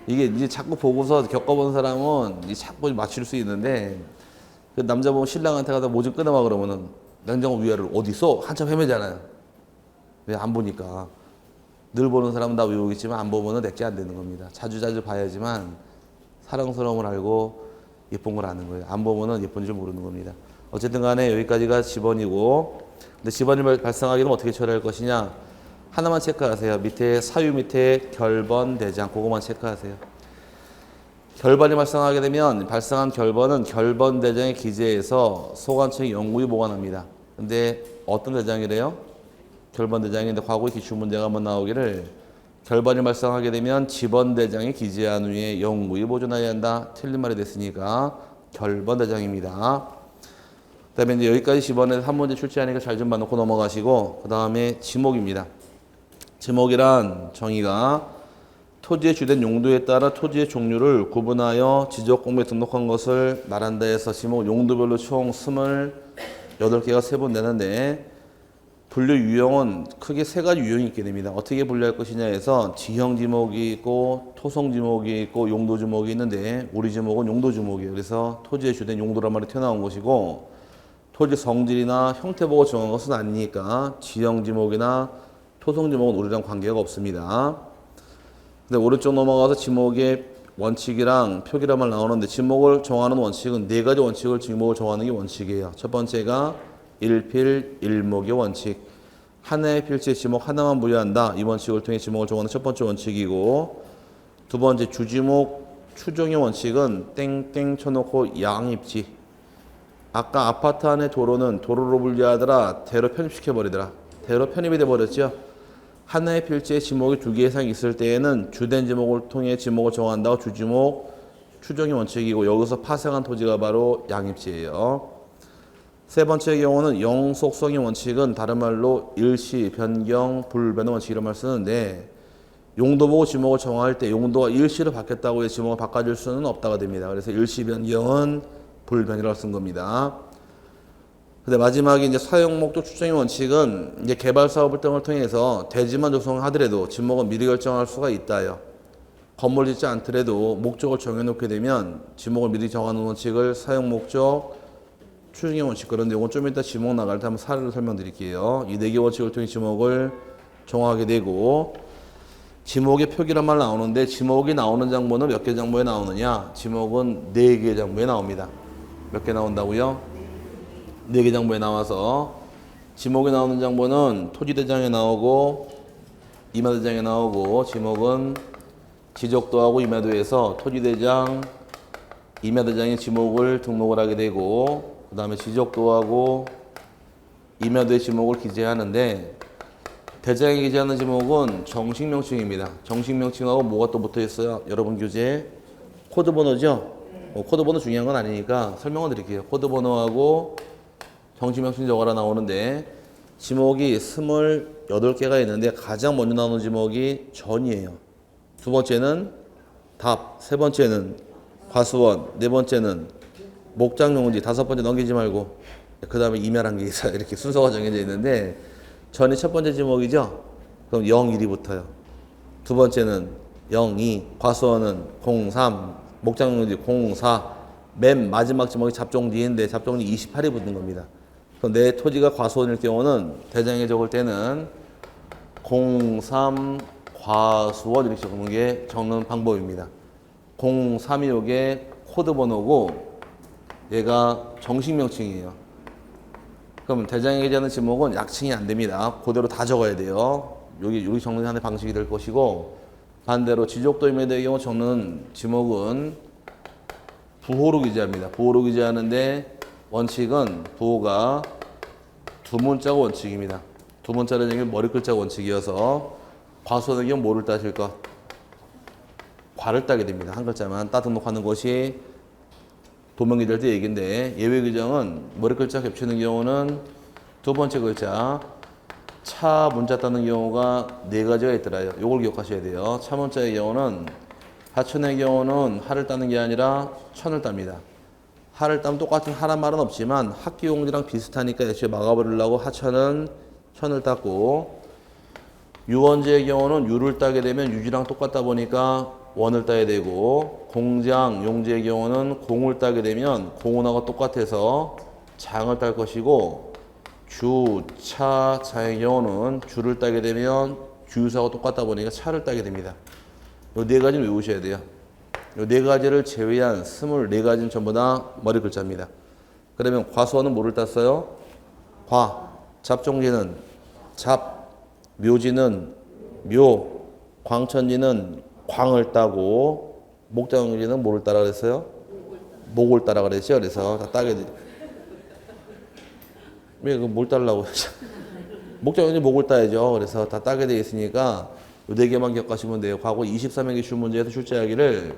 이게 이제 자꾸 보고서 겪어본 사람은 이제 자꾸 맞출 수 있는데 그 남자분 신랑한테 가다 뭐 좀 끊어봐 그러면은 냉장고 위에를 어디 있어? 한참 헤매잖아요. 왜 안 보니까. 늘 보는 사람은 다 외우겠지만 안 보면은 내게 안 되는 겁니다. 자주 봐야지만 사랑스러움을 알고 예쁜 걸 아는 거예요. 안 보면은 예쁜 줄 모르는 겁니다. 어쨌든 간에 여기까지가 지번이고, 근데 지번이 발생하기는 어떻게 처리할 것이냐? 하나만 체크하세요. 밑에 사유 밑에 결번 대장 그거만 체크하세요. 결번이 발생하게 되면 발생한 결번은 결번 대장의 기재에서 소관청이 영구히 보관합니다. 근데 어떤 대장이래요? 결번 대장인데 과거에 기출 문제가 한번 나오기를 결번이 발생하게 되면 지번 대장이 기재한 후에 영구히 보존해야 한다. 틀린 말이 됐으니까 결번 대장입니다. 그다음에 이제 여기까지 지번에서 한 문제 출제하니까 잘 좀 봐놓고 넘어가시고, 그 다음에 지목입니다. 지목이란 정의가 토지의 주된 용도에 따라 토지의 종류를 구분하여 지적공부에 등록한 것을 말한다 해서 지목 용도별로 총 28개가 세분되는데 분류 유형은 크게 세 가지 유형이 있게 됩니다. 어떻게 분류할 것이냐 해서 지형 지목이 있고 토성 지목이 있고 용도 지목이 있는데 우리 지목은 용도 지목이에요. 그래서 토지의 주된 용도란 말이 튀어나온 것이고 토지 성질이나 형태 보고 정한 것은 아니니까 지형 지목이나 토성 지목은 우리랑 관계가 없습니다. 근데 오른쪽 넘어가서 지목의 원칙이랑 표기란 말 나오는데 지목을 정하는 원칙은 네 가지 원칙을 지목을 정하는 게 원칙이에요. 첫 번째가 일필 일목의 원칙. 하나의 필지에 지목 하나만 부여한다. 이 원칙을 통해 지목을 정하는 첫 번째 원칙이고, 두 번째 주지목 추정의 원칙은 땡땡 쳐놓고 양입지. 아까 아파트 안의 도로는 도로로 분류하더라. 대로 편입시켜버리더라. 대로 편입이 돼버렸죠. 하나의 필지에 지목이 2개 이상 있을 때에는 주된 지목을 통해 지목을 정한다고 주지목 추정의 원칙이고, 여기서 파생한 토지가 바로 양입지예요. 세 번째 경우는 영속성의 원칙은 다른 말로 일시, 변경, 불변의 원칙 이런 말 쓰는데 용도 보고 지목을 정할 때 용도가 일시로 바뀌었다고 해서 지목을 바꿔줄 수는 없다가 됩니다. 그래서 일시 변경은 불변이라고 쓴 겁니다. 근데 마지막에 이제 사용 목적 추정의 원칙은 이제 개발 사업을 등을 통해서 대지만 조성하더라도 지목은 미리 결정할 수가 있다요. 건물 짓지 않더라도 목적을 정해놓게 되면 지목을 미리 정하는 원칙을 사용 목적 추정의 원칙. 그런데 이건 좀 이따 지목 나갈 때 한번 사례를 설명드릴게요. 이 4개 원칙을 통해 지목을 정하게 되고, 지목의 표기란 말 나오는데 지목이 나오는 장부는 몇 개 장부에 나오느냐? 지목은 4개 장부에 나옵니다. 몇 개 나온다고요? 4개 장부에 나와서 지목이 나오는 장부는 토지대장에 나오고 임야대장에 나오고, 지목은 지적도하고 임야도에서 토지대장, 임야대장의 지목을 등록을 하게 되고, 그 다음에 지적도하고 임야도의 지목을 기재하는데, 대장에 기재하는 지목은 정식 명칭입니다. 정식 명칭하고 뭐가 또 붙어 있어요? 여러분 교재 코드 번호죠? 코드 번호 중요한 건 아니니까 설명을 드릴게요. 코드 번호하고 정식 명칭 적어라 나오는데, 지목이 28개가 있는데 가장 먼저 나오는 지목이 전이에요. 두 번째는 답, 세 번째는 과수원, 네 번째는 목장용지, 다섯 번째 넘기지 말고 그 다음에 임야란 게 있어요. 이렇게 순서가 정해져 있는데 전이 첫 번째 지목이죠. 그럼 0, 1이 붙어요. 두 번째는 0, 2, 과수원은 0, 3, 목장용지 0, 4, 맨 마지막 지목이 잡종지인데 잡종지 28이 붙는 겁니다. 그럼 내 토지가 과수원일 경우는 대장에 적을 때는 0, 3, 과수원 이렇게 적는 방법입니다. 0, 3이 요게 코드 번호고 얘가 정식 명칭이에요. 그럼 대장에 계좌는 지목은 약칭이 안 됩니다. 그대로 다 적어야 돼요. 여기 적는 방식이 될 것이고, 반대로 지적도임의 경우 적는 지목은 부호로 기재합니다. 부호로 기재하는데 원칙은 부호가 두 문자가 원칙입니다. 두 문자는 여기 머리 글자 원칙이어서 과수원의 경우 뭐를 따실까? 과를 따게 됩니다. 한 글자만 따 등록하는 것이 도면기재할 때 얘기인데, 예외 규정은 머리 글자 겹치는 경우는 두 번째 글자 차 문자 따는 경우가 네 가지가 있더라요. 요걸 기억하셔야 돼요. 차 문자의 경우는 하천의 경우는 하를 따는 게 아니라 천을 땁니다. 하를 따면 똑같은 하란 말은 없지만 학기용지랑 비슷하니까 애초에 막아버리려고 하천은 천을 땄고, 유원지의 경우는 유를 따게 되면 유지랑 똑같다 보니까 원을 따야 되고, 공장, 용지의 경우는 공을 따게 되면 공원하고 똑같아서 장을 딸 것이고, 주, 차, 자의 경우는 주를 따게 되면 주유사하고 똑같다 보니까 차를 따게 됩니다. 이 네 가지는 외우셔야 돼요. 이 네 가지를 제외한 24가지는 전부 다 머리 글자입니다. 그러면 과수원은 뭐를 땄어요? 과. 잡종지는 잡. 묘지는 묘. 광천지는 광을 따고, 목장용지는 뭐를 따라 그랬어요? 목을 따라 그랬죠. 그래서 다 따게 돼. 왜 그 뭘 따려고 목장용지 목을 따야죠. 그래서 다 따게 돼 있으니까 이 네 개만 기억하시면 돼요. 과거 23회기 슈문제에서 출제하기를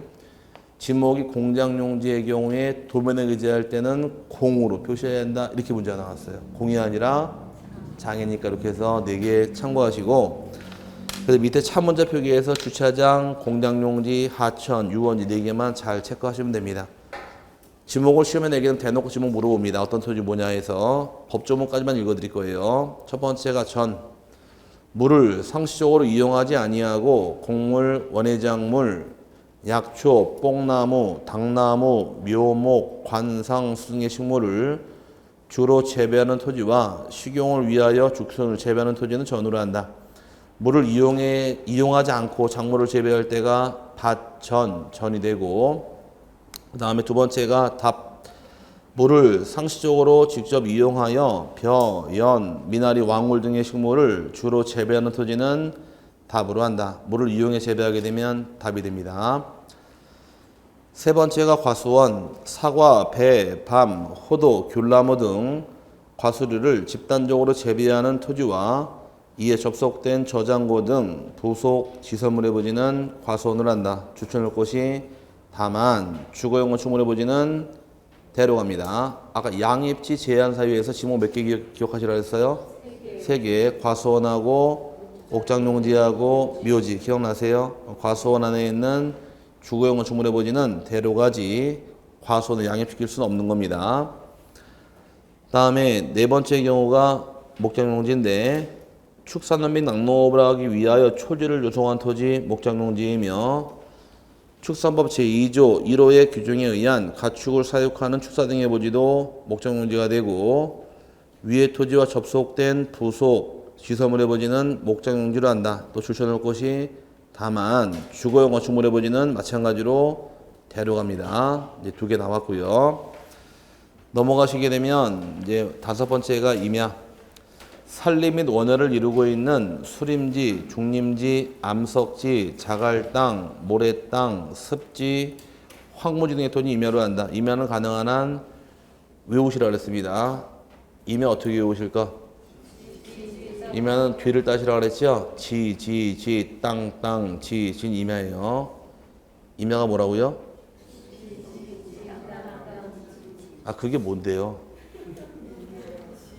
지목이 공장용지의 경우에 도면에 기재할 때는 공으로 표시해야 한다, 이렇게 문제가 나왔어요. 공이 아니라 장이니까 이렇게 해서 네 개 참고하시고, 그래서 밑에 차문자 표기에서 주차장, 공장용지, 하천, 유원지 네 개만 잘 체크하시면 됩니다. 지목을 시험에 내기는 대놓고 지목 물어봅니다. 어떤 토지 뭐냐 해서 법조문까지만 읽어드릴 거예요. 첫 번째가 전. 물을 상시적으로 이용하지 아니하고 곡물, 원예작물, 약초, 뽕나무, 당나무, 묘목, 관상 수등의 식물을 주로 재배하는 토지와 식용을 위하여 죽순을 재배하는 토지는 전으로 한다. 물을 이용하지 않고 작물을 재배할 때가 전이 되고, 그 다음에 두 번째가 답. 물을 상시적으로 직접 이용하여 벼, 연, 미나리, 왕울 등의 식물을 주로 재배하는 토지는 답으로 한다. 물을 이용해 재배하게 되면 답이 됩니다. 세 번째가 과수원. 사과, 배, 밤, 호도, 귤나무 등 과수류를 집단적으로 재배하는 토지와 이에 접속된 저장고 등 부속 지설물의 부지는 과수원을 한다. 추천할 곳이 다만 주거용 건축물의 부지는 대로 갑니다. 아까 양입지 제한 사유에서 지목 몇 개 기억하시라 했어요? 3개. 과수원하고 옥장용지하고 묘지 기억나세요? 과수원 안에 있는 주거용 건축물의 부지는 대로가지, 과수원을 양입시킬 수는 없는 겁니다. 다음에 네 번째 경우가 목장용지인데, 축산업 및 낙농업을 하기 위하여 초지를 조성한 토지 목장용지이며, 축산법 제2조 1호의 규정에 의한 가축을 사육하는 축사 등의 부지도 목장용지가 되고, 위의 토지와 접속된 부속 시설물의 부지는 목장용지로 한다. 또 추천할 것이 다만 주거용 건축물의 부지는 마찬가지로 대로갑니다. 이제 2개 나왔고요. 넘어가시게 되면 이제 다섯 번째가 임야. 산림 및 원해를 이루고 있는 수림지, 중림지, 암석지, 자갈 땅, 모래 땅, 습지, 황무지 등의 토지 임야로 한다. 임야는 가능한 한 외우시라 그랬습니다. 임야 어떻게 외우실까? 임야는 뒤를 따시라 그랬죠? 지, 땅, 진 임야예요. 임야가 뭐라고요? 아, 그게 뭔데요?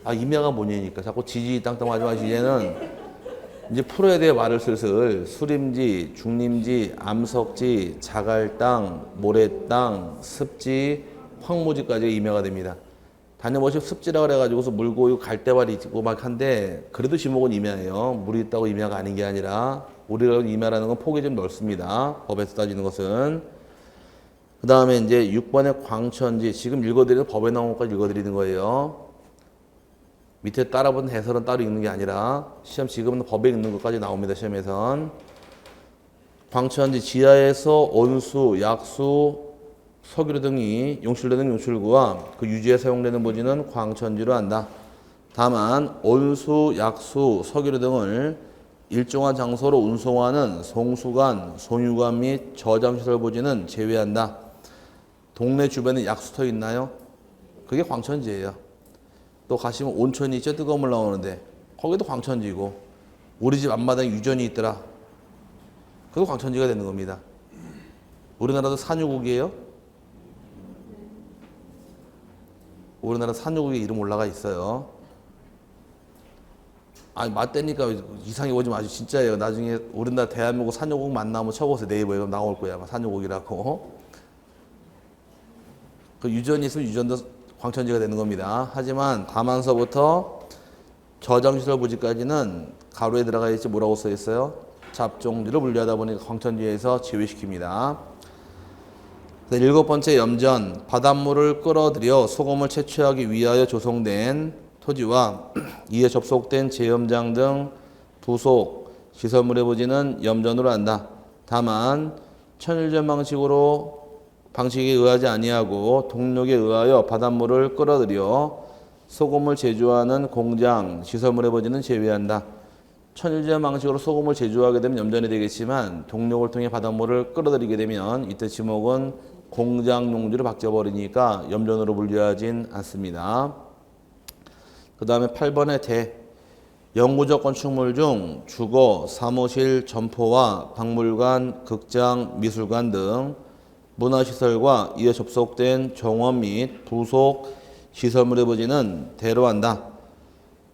아, 임야가 뭐냐니까. 자꾸 지지 땅땅 하지 마시고, 이제는 이제 풀어야 돼, 말을 슬슬. 수림지, 중림지, 암석지, 자갈 땅, 모래 땅, 습지, 황무지까지 임야가 됩니다. 다녀보시 습지라 그래가지고서 물 고이고 갈대발이 있고 막 한데 그래도 지목은 임야예요. 물이 있다고 임야가 아닌 게 아니라 우리가 임야라는 건 폭이 좀 넓습니다. 법에서 따지는 것은. 그 다음에 이제 6번의 광천지 지금 읽어드리는 법에 나온 것까지 읽어드리는 거예요. 밑에 따라본 해설은 따로 읽는 게 아니라 시험 지금은 법에 읽는 것까지 나옵니다. 시험에선. 광천지 지하에서 온수, 약수, 석유류 등이 용출되는 용출구와 그 유지에 사용되는 부지는 광천지로 한다. 다만 온수, 약수, 석유류 등을 일정한 장소로 운송하는 송수관, 송유관 및 저장시설 부지는 제외한다. 동네 주변에 약수터 있나요? 그게 광천지예요. 또 가시면 온천이 있죠. 뜨거운 물 나오는데 거기도 광천지고 우리 집 앞마당에 유전이 있더라. 그거 광천지가 되는 겁니다. 우리나라도 산유국이에요. 우리나라 산유국에 이름 올라가 있어요. 아니 맞대니까 이상해 오지 마시고 진짜예요. 나중에 우리나라 대한민국 산유국 만나면 쳐보세요. 네이버에 그럼 나올 거야. 산유국이라고. 그 유전이 있으면 유전도 광천지가 되는 겁니다. 하지만 다만서부터 저장시설 부지까지는 가로에 들어가 있지 뭐라고 써 있어요? 잡종지로 분류하다 보니까 광천지에서 제외시킵니다. 7번째 염전, 바닷물을 끌어들여 소금을 채취하기 위하여 조성된 토지와 이에 접속된 제염장 등 부속 시설물의 부지는 염전으로 한다. 다만 천일전 방식에 의하지 아니하고 동력에 의하여 바닷물을 끌어들여 소금을 제조하는 공장 시설물의 부지는 제외한다. 천일전 방식으로 소금을 제조하게 되면 염전이 되겠지만 동력을 통해 바닷물을 끌어들이게 되면 이때 지목은 공장 용지로 바뀌어버리니까 염전으로 분류하진 않습니다. 그 다음에 8번의 대. 영구적 건축물 중 주거, 사무실, 점포와 박물관, 극장, 미술관 등 문화시설과 이에 접속된 정원 및 부속 시설물의 부지는 대로 한다.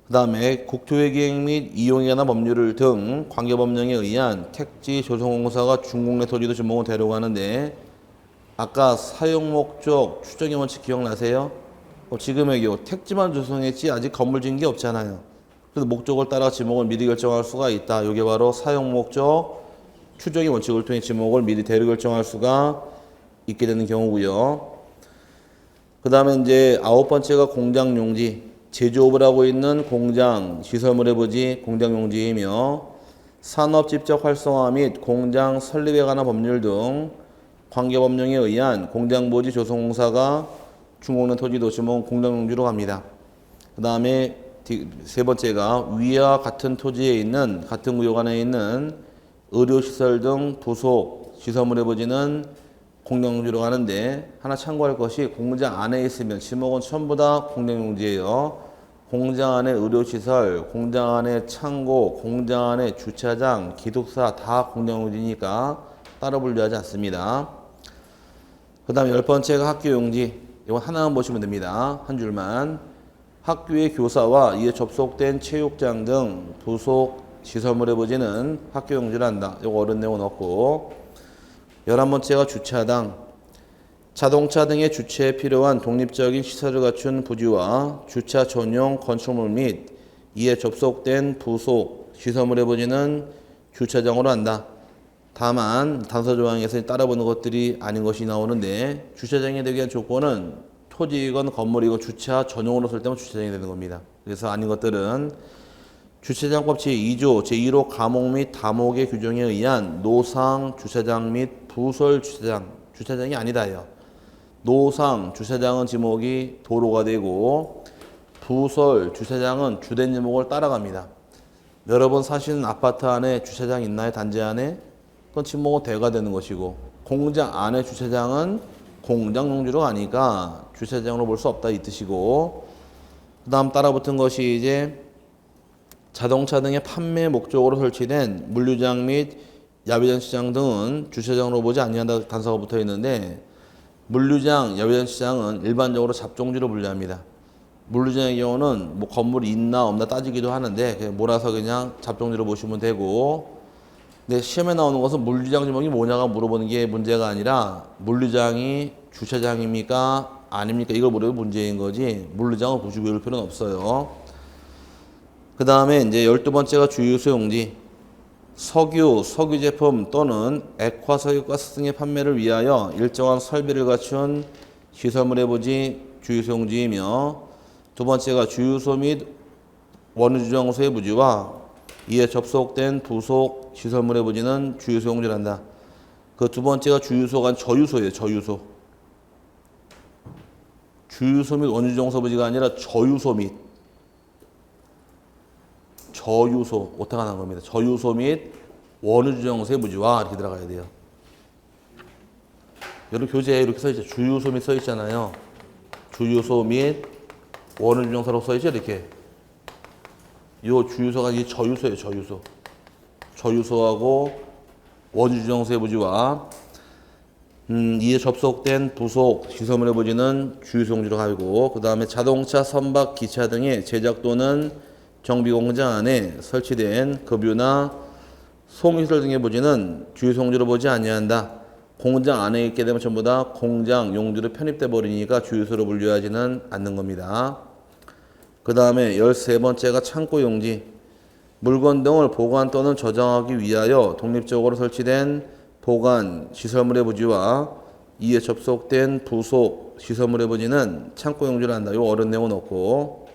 그 다음에 국토의 기획 및 이용에 관한 법률 등 관계법령에 의한 택지 조성공사가 중공내 토지도 지목은 대로 하는데 아까 사용목적 추정의 원칙 기억나세요? 지금의 경우 택지만 조성했지 아직 건물 지은 게 없잖아요. 그래서 목적을 따라 지목을 미리 결정할 수가 있다. 이게 바로 사용목적 추정의 원칙을 통해 지목을 미리 대로 결정할 수가 있게 되는 경우고요. 그 다음에 이제 9번째가 공장용지. 제조업을 하고 있는 공장, 시설물의 부지, 공장용지이며 산업 집적 활성화 및 공장 설립에 관한 법률 등 관계법령에 의한 공장부지 조성공사가 중공내 토지도 지목은 공장용지로 갑니다. 그 다음에 세 번째가 위와 같은 토지에 있는 같은 구역 안에 있는 의료시설 등 부속 시설물의 부지는 공장용지로 가는데 하나 참고할 것이 공장 안에 있으면 지목은 전부 다 공장용지예요. 공장 안에 의료시설, 공장 안에 창고, 공장 안에 주차장, 기숙사 다 공장용지니까 따로 분류하지 않습니다. 그 다음에 10번째가 학교용지. 이건 하나만 보시면 됩니다. 한 줄만. 학교의 교사와 이에 접속된 체육장 등 부속 시설물의 부지는 학교용지를 한다. 이거 어른 내용은 없고. 11번째가 주차장. 자동차 등의 주차에 필요한 독립적인 시설을 갖춘 부지와 주차 전용 건축물 및 이에 접속된 부속 시설물의 부지는 주차장으로 한다. 다만 단서조항에서 따라보는 것들이 아닌 것이 나오는데 주차장이 되기 위한 조건은 토지이건 건물이건 주차 전용으로 쓸 때만 주차장이 되는 겁니다. 그래서 아닌 것들은 주차장법 제2조 제1호 가목 및 다목의 규정에 의한 노상 주차장 및 부설 주차장이 아니다요. 노상 주차장은 지목이 도로가 되고 부설 주차장은 주된 지목을 따라갑니다. 여러분 사시는 아파트 안에 주차장 있나요? 단지 안에? 그건 지목은 대가 되는 것이고 공장 안에 주차장은 공장 용지로 가니까 주차장으로 볼 수 없다 이 뜻이고 그 다음 따라붙은 것이 이제 자동차 등의 판매 목적으로 설치된 물류장 및 야외전 시장 등은 주차장으로 보지 아니한다 단서가 붙어 있는데 물류장, 야외전 시장은 일반적으로 잡종지로 분류합니다. 물류장의 경우는 뭐 건물이 있나 없나 따지기도 하는데 그냥 몰아서 그냥 잡종지로 보시면 되고 근데 시험에 나오는 것은 물류장 지목이 뭐냐가 물어보는 게 문제가 아니라 물류장이 주차장입니까? 아닙니까? 이걸 모르면 문제인 거지. 물리장을 굳이 외울 필요는 없어요. 그 다음에 이제 12번째가 주유소 용지. 석유 제품 또는 액화석유가스 등의 판매를 위하여 일정한 설비를 갖춘 시설물의 부지 주유소 용지이며, 두 번째가 주유소 및 원유주정소의 부지와 이에 접속된 부속 시설물의 부지는 주유소 용지란다. 그 두 번째가 주유소가 저유소예요. 주유소 및 원유주정소 부지가 아니라 저유소 및 오타가 난 겁니다. 저유소 및 원유주정소의 부지와 이렇게 들어가야 돼요. 여러분 교재에 이렇게 써있죠. 주유소 및 써있잖아요. 주유소 및 원유주정소라고 써있죠. 이렇게. 요 주유소가 이게 저유소예요. 저유소하고 원유주정소의 부지와 이에 접속된 부속 시설물의 부지는 주유소 용지로 가고, 그 다음에 자동차, 선박, 기차 등의 제작 또는 정비 공장 안에 설치된 급유나 소음시설 등의 부지는 주유소 용지로 보지 아니한다. 공장 안에 있게 되면 전부 다 공장 용지로 편입돼 버리니까 주유소로 분류하지는 않는 겁니다. 그 다음에 13번째가 창고 용지. 물건 등을 보관 또는 저장하기 위하여 독립적으로 설치된 보관 시설물의 부지와 이에 접속된 부속 시설물의 부지는 창고 용지를 한다. 이거 어려운 내용은 없고.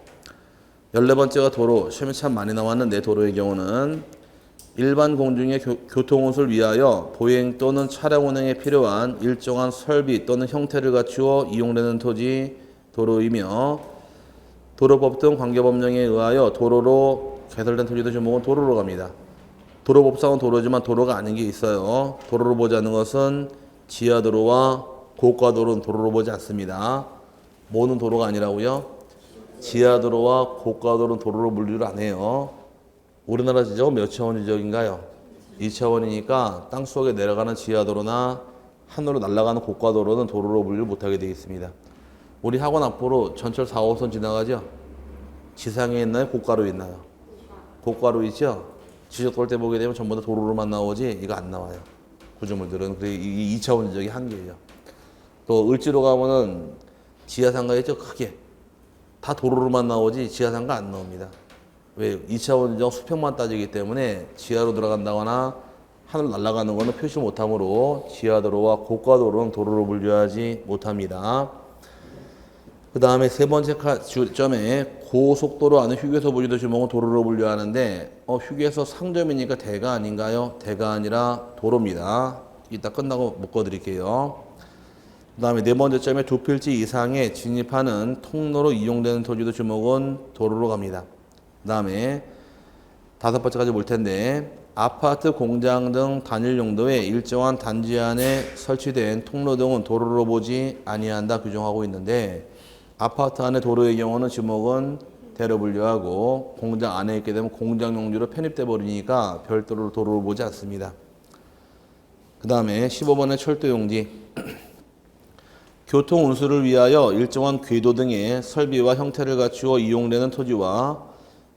14번째가 도로. 시험이 참 많이 나왔는데 도로의 경우는 일반 공중의 교통운수를 위하여 보행 또는 차량 운행에 필요한 일정한 설비 또는 형태를 갖추어 이용되는 토지 도로이며, 도로법 등 관계법령에 의하여 도로로 개설된 토지도 제목은 도로로 갑니다. 도로법상은 도로지만 도로가 아닌 게 있어요. 도로로 보자는 것은 지하도로와 고가도로는 도로로 보지 않습니다. 뭐는 도로가 아니라고요? 지하도로와 고가도로는 도로로 분류를 안 해요. 우리나라 지적은 몇 차원 지적인가요? 2차원이니까 땅속에 내려가는 지하도로나 하늘로 날아가는 고가도로는 도로로 분류 못하게 되어 있습니다. 우리 학원 앞으로 전철 4호선 지나가죠? 지상에 있나요? 고가로 있나요? 고가로 있죠? 지적 돌 때 보게 되면 전부 다 도로로만 나오지 이거 안 나와요. 구조물들은. 그래서 이 2차원 지적이 한계예요. 또 을지로 가면은 지하상가 있죠? 크게. 다 도로로만 나오지 지하상가 안 나옵니다. 왜? 2차원 지적 수평만 따지기 때문에 지하로 들어간다거나 하늘 날아가는 거는 표시 못하므로 지하도로와 고가도로는 도로로 분류하지 못합니다. 그 다음에 세 번째 점에 고속도로 안에 휴게소 부지도 주목은 도로로 분류하는데, 휴게소 상점이니까 대가 아닌가요? 대가 아니라 도로입니다. 이따 끝나고 묶어드릴게요. 그 다음에 네 번째 점에 두 필지 이상에 진입하는 통로로 이용되는 토지도 주목은 도로로 갑니다. 그 다음에 다섯 번째까지 볼 텐데, 아파트, 공장 등 단일 용도의 일정한 단지 안에 설치된 통로 등은 도로로 보지 아니한다 규정하고 있는데, 아파트 안에 도로의 경우는 지목은 대로 분류하고, 공장 안에 있게 되면 공장 용지로 편입돼 버리니까 별도로 도로를 보지 않습니다. 그 다음에 15번의 철도 용지. 교통 운수를 위하여 일정한 궤도 등의 설비와 형태를 갖추어 이용되는 토지와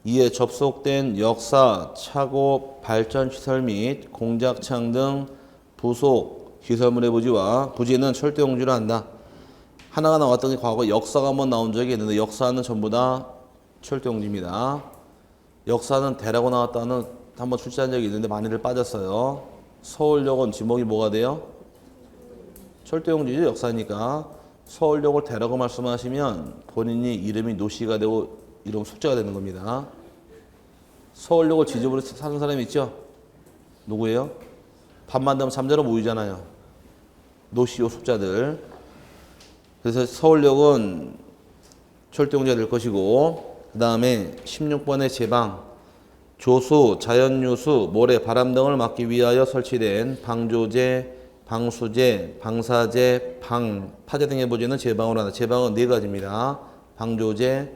이에 접속된 역사, 차고, 발전 시설 및 공작창 등 부속 시설물의 부지는 철도 용지로 한다. 하나가 나왔던 게 과거 역사가 한번 나온 적이 있는데, 역사는 전부 다 철도 용지입니다. 역사는 대라고 나왔다는 한번 출제한 적이 있는데 많이들 빠졌어요. 서울역은 지목이 뭐가 돼요? 철도 용지죠. 역사니까. 서울역을 대라고 말씀하시면 본인이 이름이 노씨가 되고 이름 숙제가 되는 겁니다. 서울역을 지집으로 사는 사람이 있죠? 누구예요? 밤만 되면 잠자러 모이잖아요. 노씨요 숙자들. 그래서 서울역은 철도용지가 될 것이고, 그 다음에 16번의 제방. 조수, 자연유수, 모래, 바람 등을 막기 위하여 설치된 방조제, 방수제, 방사제, 파제 등의 부지는 제방으로 한다. 제방은 네 가지입니다. 방조제,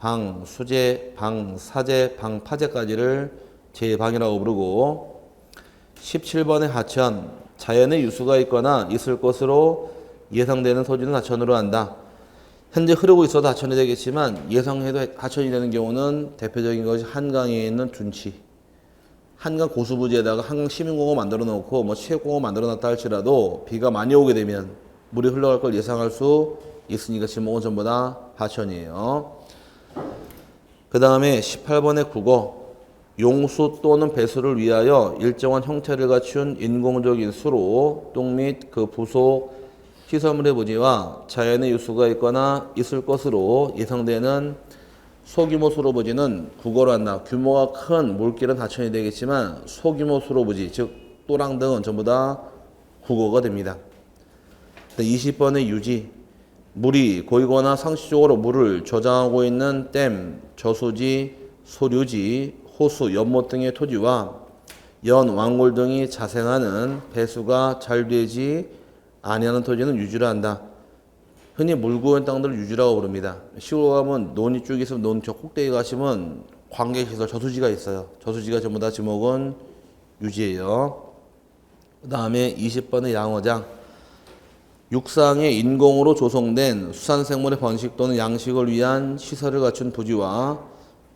방수제, 방사제, 방파제까지를 제방이라고 부르고, 17번의 하천. 자연의 유수가 있거나 있을 것으로 예상되는 토지는 하천으로 한다. 현재 흐르고 있어도 하천이 되겠지만 예상해도 하천이 되는 경우는 대표적인 것이 한강에 있는 둔치. 한강 고수부지에다가 한강 시민공원 만들어 놓고 체육공원 만들어 놨다 할지라도 비가 많이 오게 되면 물이 흘러갈 걸 예상할 수 있으니까 지목은 전부 다 하천이에요. 그 다음에 18번의 국어. 용수 또는 배수를 위하여 일정한 형태를 갖춘 인공적인 수로 똥 및 그 부속 시설물의 부지와 자연의 유수가 있거나 있을 것으로 예상되는 소규모 수로 부지는 국어로 한다. 규모가 큰 물길은 하천이 되겠지만 소규모 수로 부지, 즉 또랑 등은 전부 다 국어가 됩니다. 20번의 유지. 물이 고이거나 상시적으로 물을 저장하고 있는 댐, 저수지, 소류지, 호수, 연못 등의 토지와 연, 왕골 등이 자생하는 배수가 잘 되지 아니하는 토지는 유지를 한다. 흔히 물 고인 땅들을 유지라고 부릅니다. 시골 가면 논이 쭉 있으면 논 저 꼭대기 가시면 관계시설 저수지가 있어요. 저수지가 전부 다 지목은 유지예요. 그 다음에 20번의 양어장. 육상에 인공으로 조성된 수산생물의 번식 또는 양식을 위한 시설을 갖춘 부지와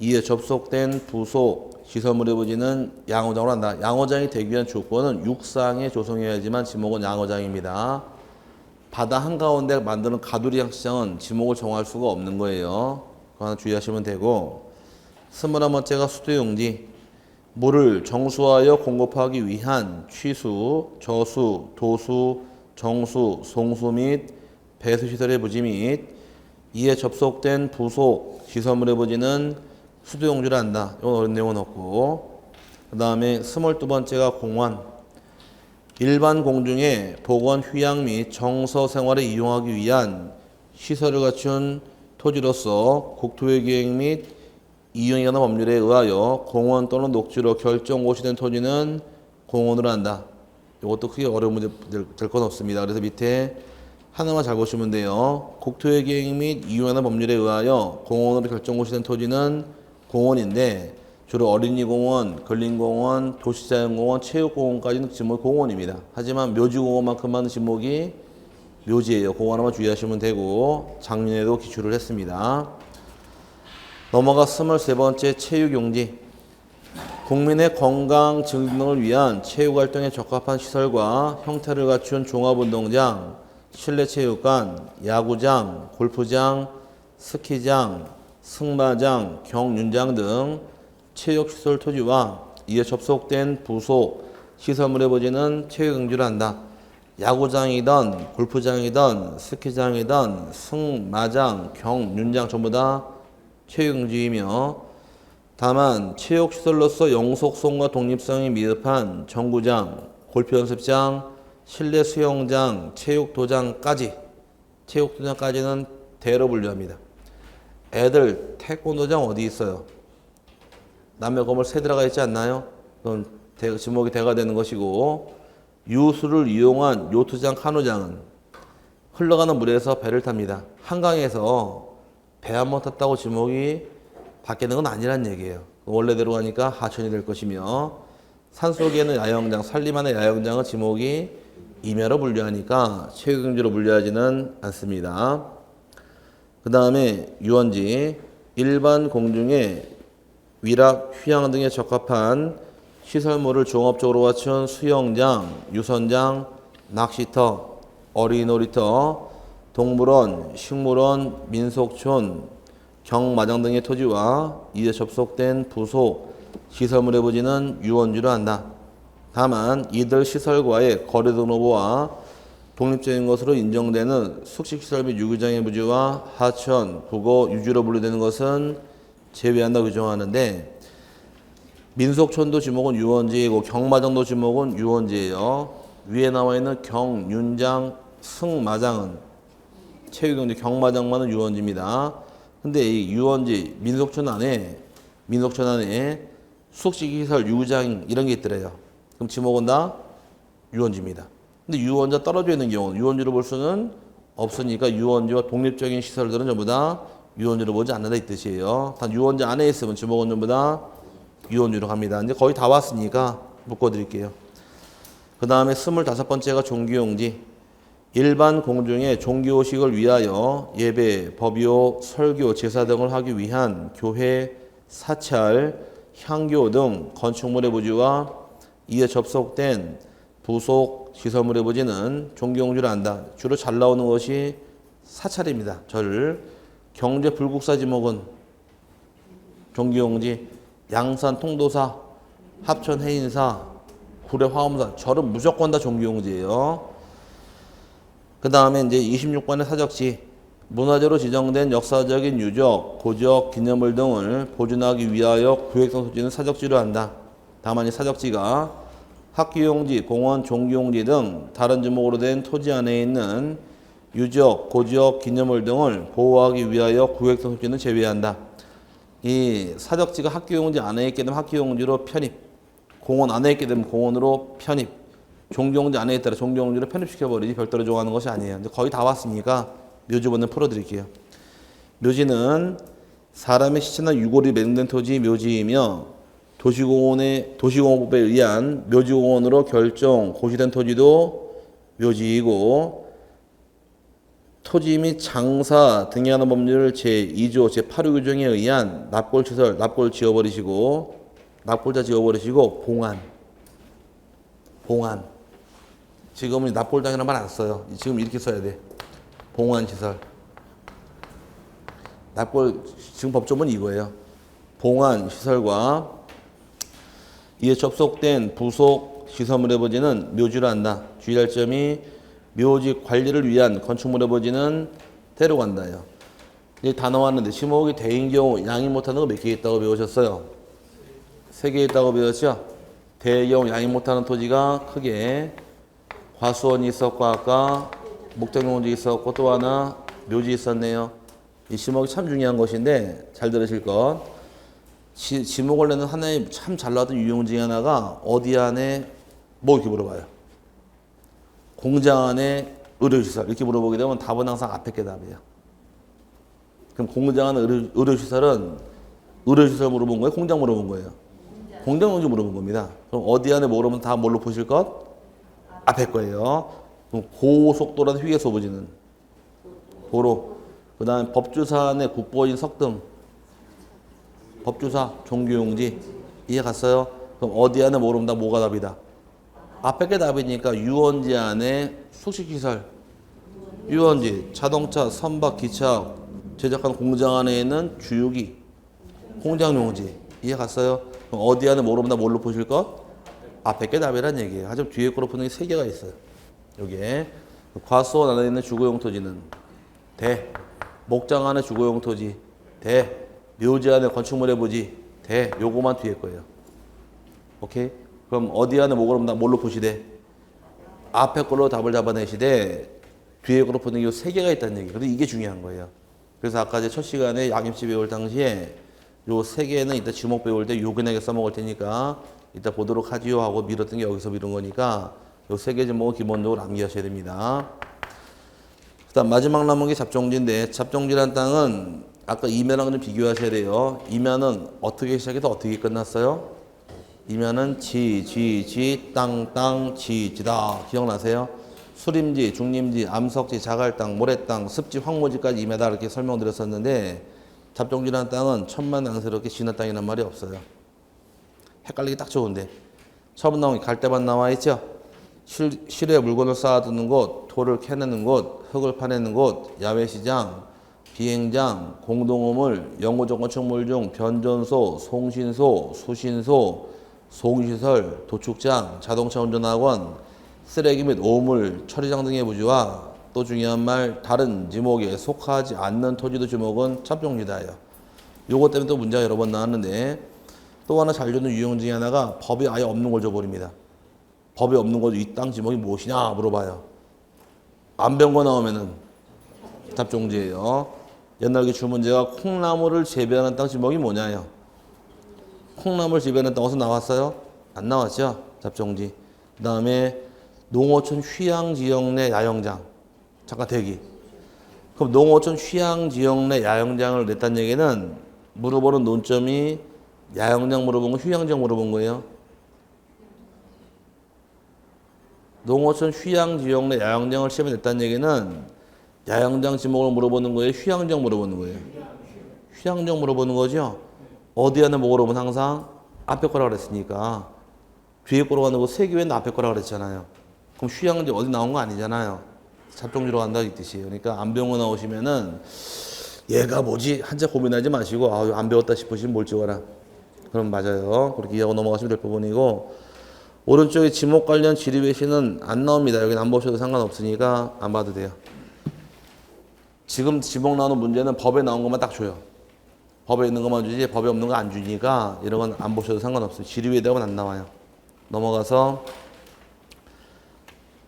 이에 접속된 부속 시설물의 부지는 양어장으로 한다. 양어장이 되기 위한 조건은 육상에 조성해야지만 지목은 양어장입니다. 바다 한가운데 만드는 가두리 양식장은 지목을 정할 수가 없는 거예요. 그거 하나 주의하시면 되고. 21번째가 수도용지. 물을 정수하여 공급하기 위한 취수, 저수, 도수, 정수, 송수 및 배수시설의 부지 및 이에 접속된 부속 시설물의 부지는 수도용지를 한다. 이건 어려운 내용은 없고. 그 다음에 22번째가 공원. 일반 공중에 보건, 휴양 및 정서 생활에 이용하기 위한 시설을 갖춘 토지로서 국토의 계획 및 이용에 관한 법률에 의하여 공원 또는 녹지로 결정고시 된 토지는 공원으로 한다. 이것도 크게 어려운 문제 될 건 없습니다. 그래서 밑에 하나만 잘 보시면 돼요. 국토의 계획 및 이용에 관한 법률에 의하여 공원으로 결정고시 된 토지는 공원인데 주로 어린이공원, 근린공원, 도시자연공원, 체육공원까지는 지목이 공원입니다. 하지만 묘지공원만큼만 지목이 묘지예요. 그거 하나만 주의하시면 되고 작년에도 기출을 했습니다. 넘어가 23번째 체육용지. 국민의 건강 증진 등을 위한 체육활동에 적합한 시설과 형태를 갖춘 종합운동장, 실내체육관, 야구장, 골프장, 스키장, 승마장, 경륜장 등 체육시설 토지와 이에 접속된 부속 시설물의 부지는 체육용지를 한다. 야구장이든 골프장이든 스키장이든 승마장, 경륜장 전부 다 체육용지이며 다만 체육시설로서 영속성과 독립성이 미흡한 정구장, 골프연습장, 실내 수영장, 체육도장까지는 대로 분류합니다. 애들 태권도장 어디 있어요? 남의 건물 새 들어가 있지 않나요? 그건 지목이 대가 되는 것이고, 유수를 이용한 요트장, 카누장은 흘러가는 물에서 배를 탑니다. 한강에서 배 한 번 탔다고 지목이 바뀌는 건 아니란 얘기예요. 원래대로 가니까 하천이 될 것이며, 산속에는 야영장, 산림하는 야영장은 지목이 임야로 분류하니까 체육용지로 분류하지는 않습니다. 그 다음에 유원지. 일반 공중에 위락, 휴양 등에 적합한 시설물을 종합적으로 갖춘 수영장, 유선장, 낚시터, 어린이 놀이터, 동물원, 식물원, 민속촌, 경마장 등의 토지와 이에 접속된 부속 시설물의 부지는 유원지로 한다. 다만 이들 시설과의 거래 등로부와 독립적인 것으로 인정되는 숙식시설 및 유기장의 부지와 하천, 국어, 유지로 분류되는 것은 제외한다 규정하는데, 민속촌도 지목은 유원지이고 경마장도 지목은 유원지예요. 위에 나와 있는 경륜장, 승마장은 체육용지, 경마장만은 유원지입니다. 근데 이 유원지, 민속촌 안에 숙식시설, 유기장 이런 게 있더래요. 그럼 지목은 다 유원지입니다. 근데 유원지가 떨어져 있는 경우는 유원지로 볼 수는 없으니까 유원지와 독립적인 시설들은 전부 다 유원지로 보지 않는다 이 뜻이에요. 단 유원지 안에 있으면 지목은 전부 다 유원지로 갑니다. 이제 거의 다 왔으니까 묶어드릴게요. 그 다음에 25번째가 종교용지. 일반 공중에 종교식을 위하여 예배, 법요, 설교, 제사 등을 하기 위한 교회, 사찰, 향교 등 건축물의 부지와 이에 접속된 부속 시설물의 부지는 종교용지를 한다. 주로 잘 나오는 것이 사찰입니다. 절. 경제 불국사 지목은 종기용지, 양산 통도사, 합천 해인사, 구례 화엄사. 절은 무조건 다 종기용지예요. 그 다음에 이제 26번의 사적지. 문화재로 지정된 역사적인 유적, 고적, 기념물 등을 보존하기 위하여 구획성 소지는 사적지로 한다. 다만 이 사적지가 학기용지, 공원, 종기용지 등 다른 지목으로 된 토지 안에 있는 유적, 고적, 기념물 등을 보호하기 위하여 구획성 소지는 제외한다. 이 사적지가 학기용지 안에 있게 되면 학기용지로 편입, 공원 안에 있게 되면 공원으로 편입, 종기용지 안에 있다라 종기용지로 편입시켜버리지 별도로 정하는 것이 아니에요. 이제 거의 다 왔으니까 묘지부는 풀어드릴게요. 묘지는 사람의 시체나 유골이 매응된 토지 묘지이며 도시공원법에 의한 묘지공원으로 결정 고시된 토지도 묘지이고 토지 및 장사 등에 관한 법률 제2조 제8호 규정에 의한 납골시설, 납골 지어버리시고 납골자 지어버리시고 봉안 지금은 납골당이라는 말 안 써요. 지금 이렇게 써야 돼. 봉안시설. 납골 지금 법조문이 이거예요. 봉안시설과 이에 접속된 부속 시설물의 부지는 묘지로 한다. 주의할 점이 묘지 관리를 위한 건축물의 부지는 대로 간다요. 이제 다 나왔는데 지목이 대인 경우 양이 못하는 거 몇 개 있다고 배우셨어요? 3개 있다고 배웠죠? 대의 경우 양이 못하는 토지가 크게 과수원이 있었고 아까 목장용지 있었고 또 하나 묘지 있었네요. 이 지목이 참 중요한 것인데 잘 들으실 것. 지목을 내는 하나의 참 잘 나왔던 유형 중에 하나가 어디 안에 뭐 이렇게 물어봐요. 공장 안에 의료시설 이렇게 물어보게 되면 답은 항상 앞에 게 답이에요. 그럼 공장 안에 의료시설은 의료시설 물어본 거예요? 공장 물어본 거예요? 공장용지 물어본 겁니다. 그럼 어디 안에 물어보면 다 뭘로 푸실 것? 앞에 거예요. 그럼 고속도라는 휴게소 부지는 고로. 그 다음에 법주사 안에 국보인 석등 법주사 종교용지 이해 갔어요? 그럼 어디 안에 모르면 다 뭐가 답이다? 앞에 게 답이니까 유원지 안에 숙식시설 유원지 자동차 선박 기차 제작한 공장 안에 있는 주유기 공장용지 이해 갔어요? 그럼 어디 안에 모르면 다 뭘로 푸실 것? 앞에 게 답이란 얘기예요. 하지만 뒤에 거로 푸는 게 3개가 있어요. 여기에 과수원 안에 있는 주거용 토지는 대 목장 안에 주거용 토지 대 묘지 안에 건축물의 부지 대 요거만 뒤에 거예요. 오케이? 그럼 어디 안에 뭐 그러면 뭘로 푸시되? 앞에 걸로 답을 잡아내시되 뒤에 걸로 푸는 게 3개가 있다는 얘기예요. 근데 이게 중요한 거예요. 그래서 아까 첫 시간에 양임시 배울 당시에 요 3개는 이따 지목 배울 때 요근하게 써먹을 테니까 이따 보도록 하지요 하고 밀었던 게 여기서 밀은 거니까 요 3개 지목은 기본적으로 암기하셔야 됩니다. 그 다음 마지막 남은 게 잡종지인데 잡종지란 땅은 아까 이면랑 좀 비교하셔야 돼요. 이면은 어떻게 시작해서 어떻게 끝났어요? 이면은 지, 땅, 지다. 기억나세요? 수림지, 중림지, 암석지, 자갈땅, 모래땅, 습지, 황무지까지 임에다 이렇게 설명드렸었는데 잡종지라는 땅은 천만당스럽게 지는 땅이란 말이 없어요. 헷갈리기 딱 좋은데 처음 나온 게 갈대밭 나와 있죠? 실에 물건을 쌓아두는 곳, 돌을 캐내는 곳, 흙을 파내는 곳, 야외시장, 비행장, 공동우물, 영구적 건축물 중 변전소, 송신소, 수신소, 송시설, 도축장, 자동차 운전학원, 쓰레기 및 오물, 처리장 등의 부지와 또 중요한 말 다른 지목에 속하지 않는 토지도 지목은 잡종지다예요. 요것 때문에 또 문제가 여러 번 나왔는데 또 하나 잘 주는 유형 중에 하나가 법이 아예 없는 걸 줘버립니다. 법이 없는 거 이 땅 지목이 무엇이냐 물어봐요. 안 배운 거 나오면은 잡종지예요. 옛날 그 주문제가 콩나물을 재배하는 땅 지목이 뭐냐요. 콩나물 재배하는 땅 어디서 나왔어요? 안 나왔죠. 잡종지. 그 다음에 농어촌 휴양지역 내 야영장. 잠깐 대기. 그럼 농어촌 휴양지역 내 야영장을 냈다는 얘기는 물어보는 논점이 야영장 물어본 거 휴양장 물어본 거예요. 농어촌 휴양지역 내 야영장을 시험에 냈다는 얘기는 야영장 지목을 물어보는 거예요? 휴양장 물어보는 거예요? 휴양장 물어보는 거죠? 어디 안에 뭐 물어보면 항상 앞에 거라 그랬으니까 뒤에 거로 가는 거 3개 외에는 앞에 거라 그랬잖아요. 그럼 휴양지 어디 나온 거 아니잖아요. 잡종주로 간다 이 뜻이에요. 그러니까 안 배운 거 나오시면은 얘가 뭐지? 한자 고민하지 마시고 안 배웠다 싶으시면 뭘 찍어라. 그럼 맞아요. 그렇게 이해하고 넘어가시면 될 부분이고 오른쪽에 지목 관련 지리 외시는 안 나옵니다. 여기는 안 보셔도 상관없으니까 안 봐도 돼요. 지금 지목 나오는 문제는 법에 나온 것만 딱 줘요. 법에 있는 것만 주지 법에 없는 거 안 주니까 이런 건 안 보셔도 상관없어요. 지리 외 대학은 안 나와요. 넘어가서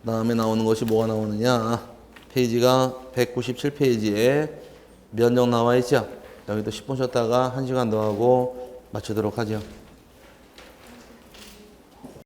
다음에 나오는 것이 뭐가 나오느냐. 페이지가 197페이지에 면적 나와 있죠. 여기도 10분 쉬었다가 1시간 더 하고 마치도록 하죠.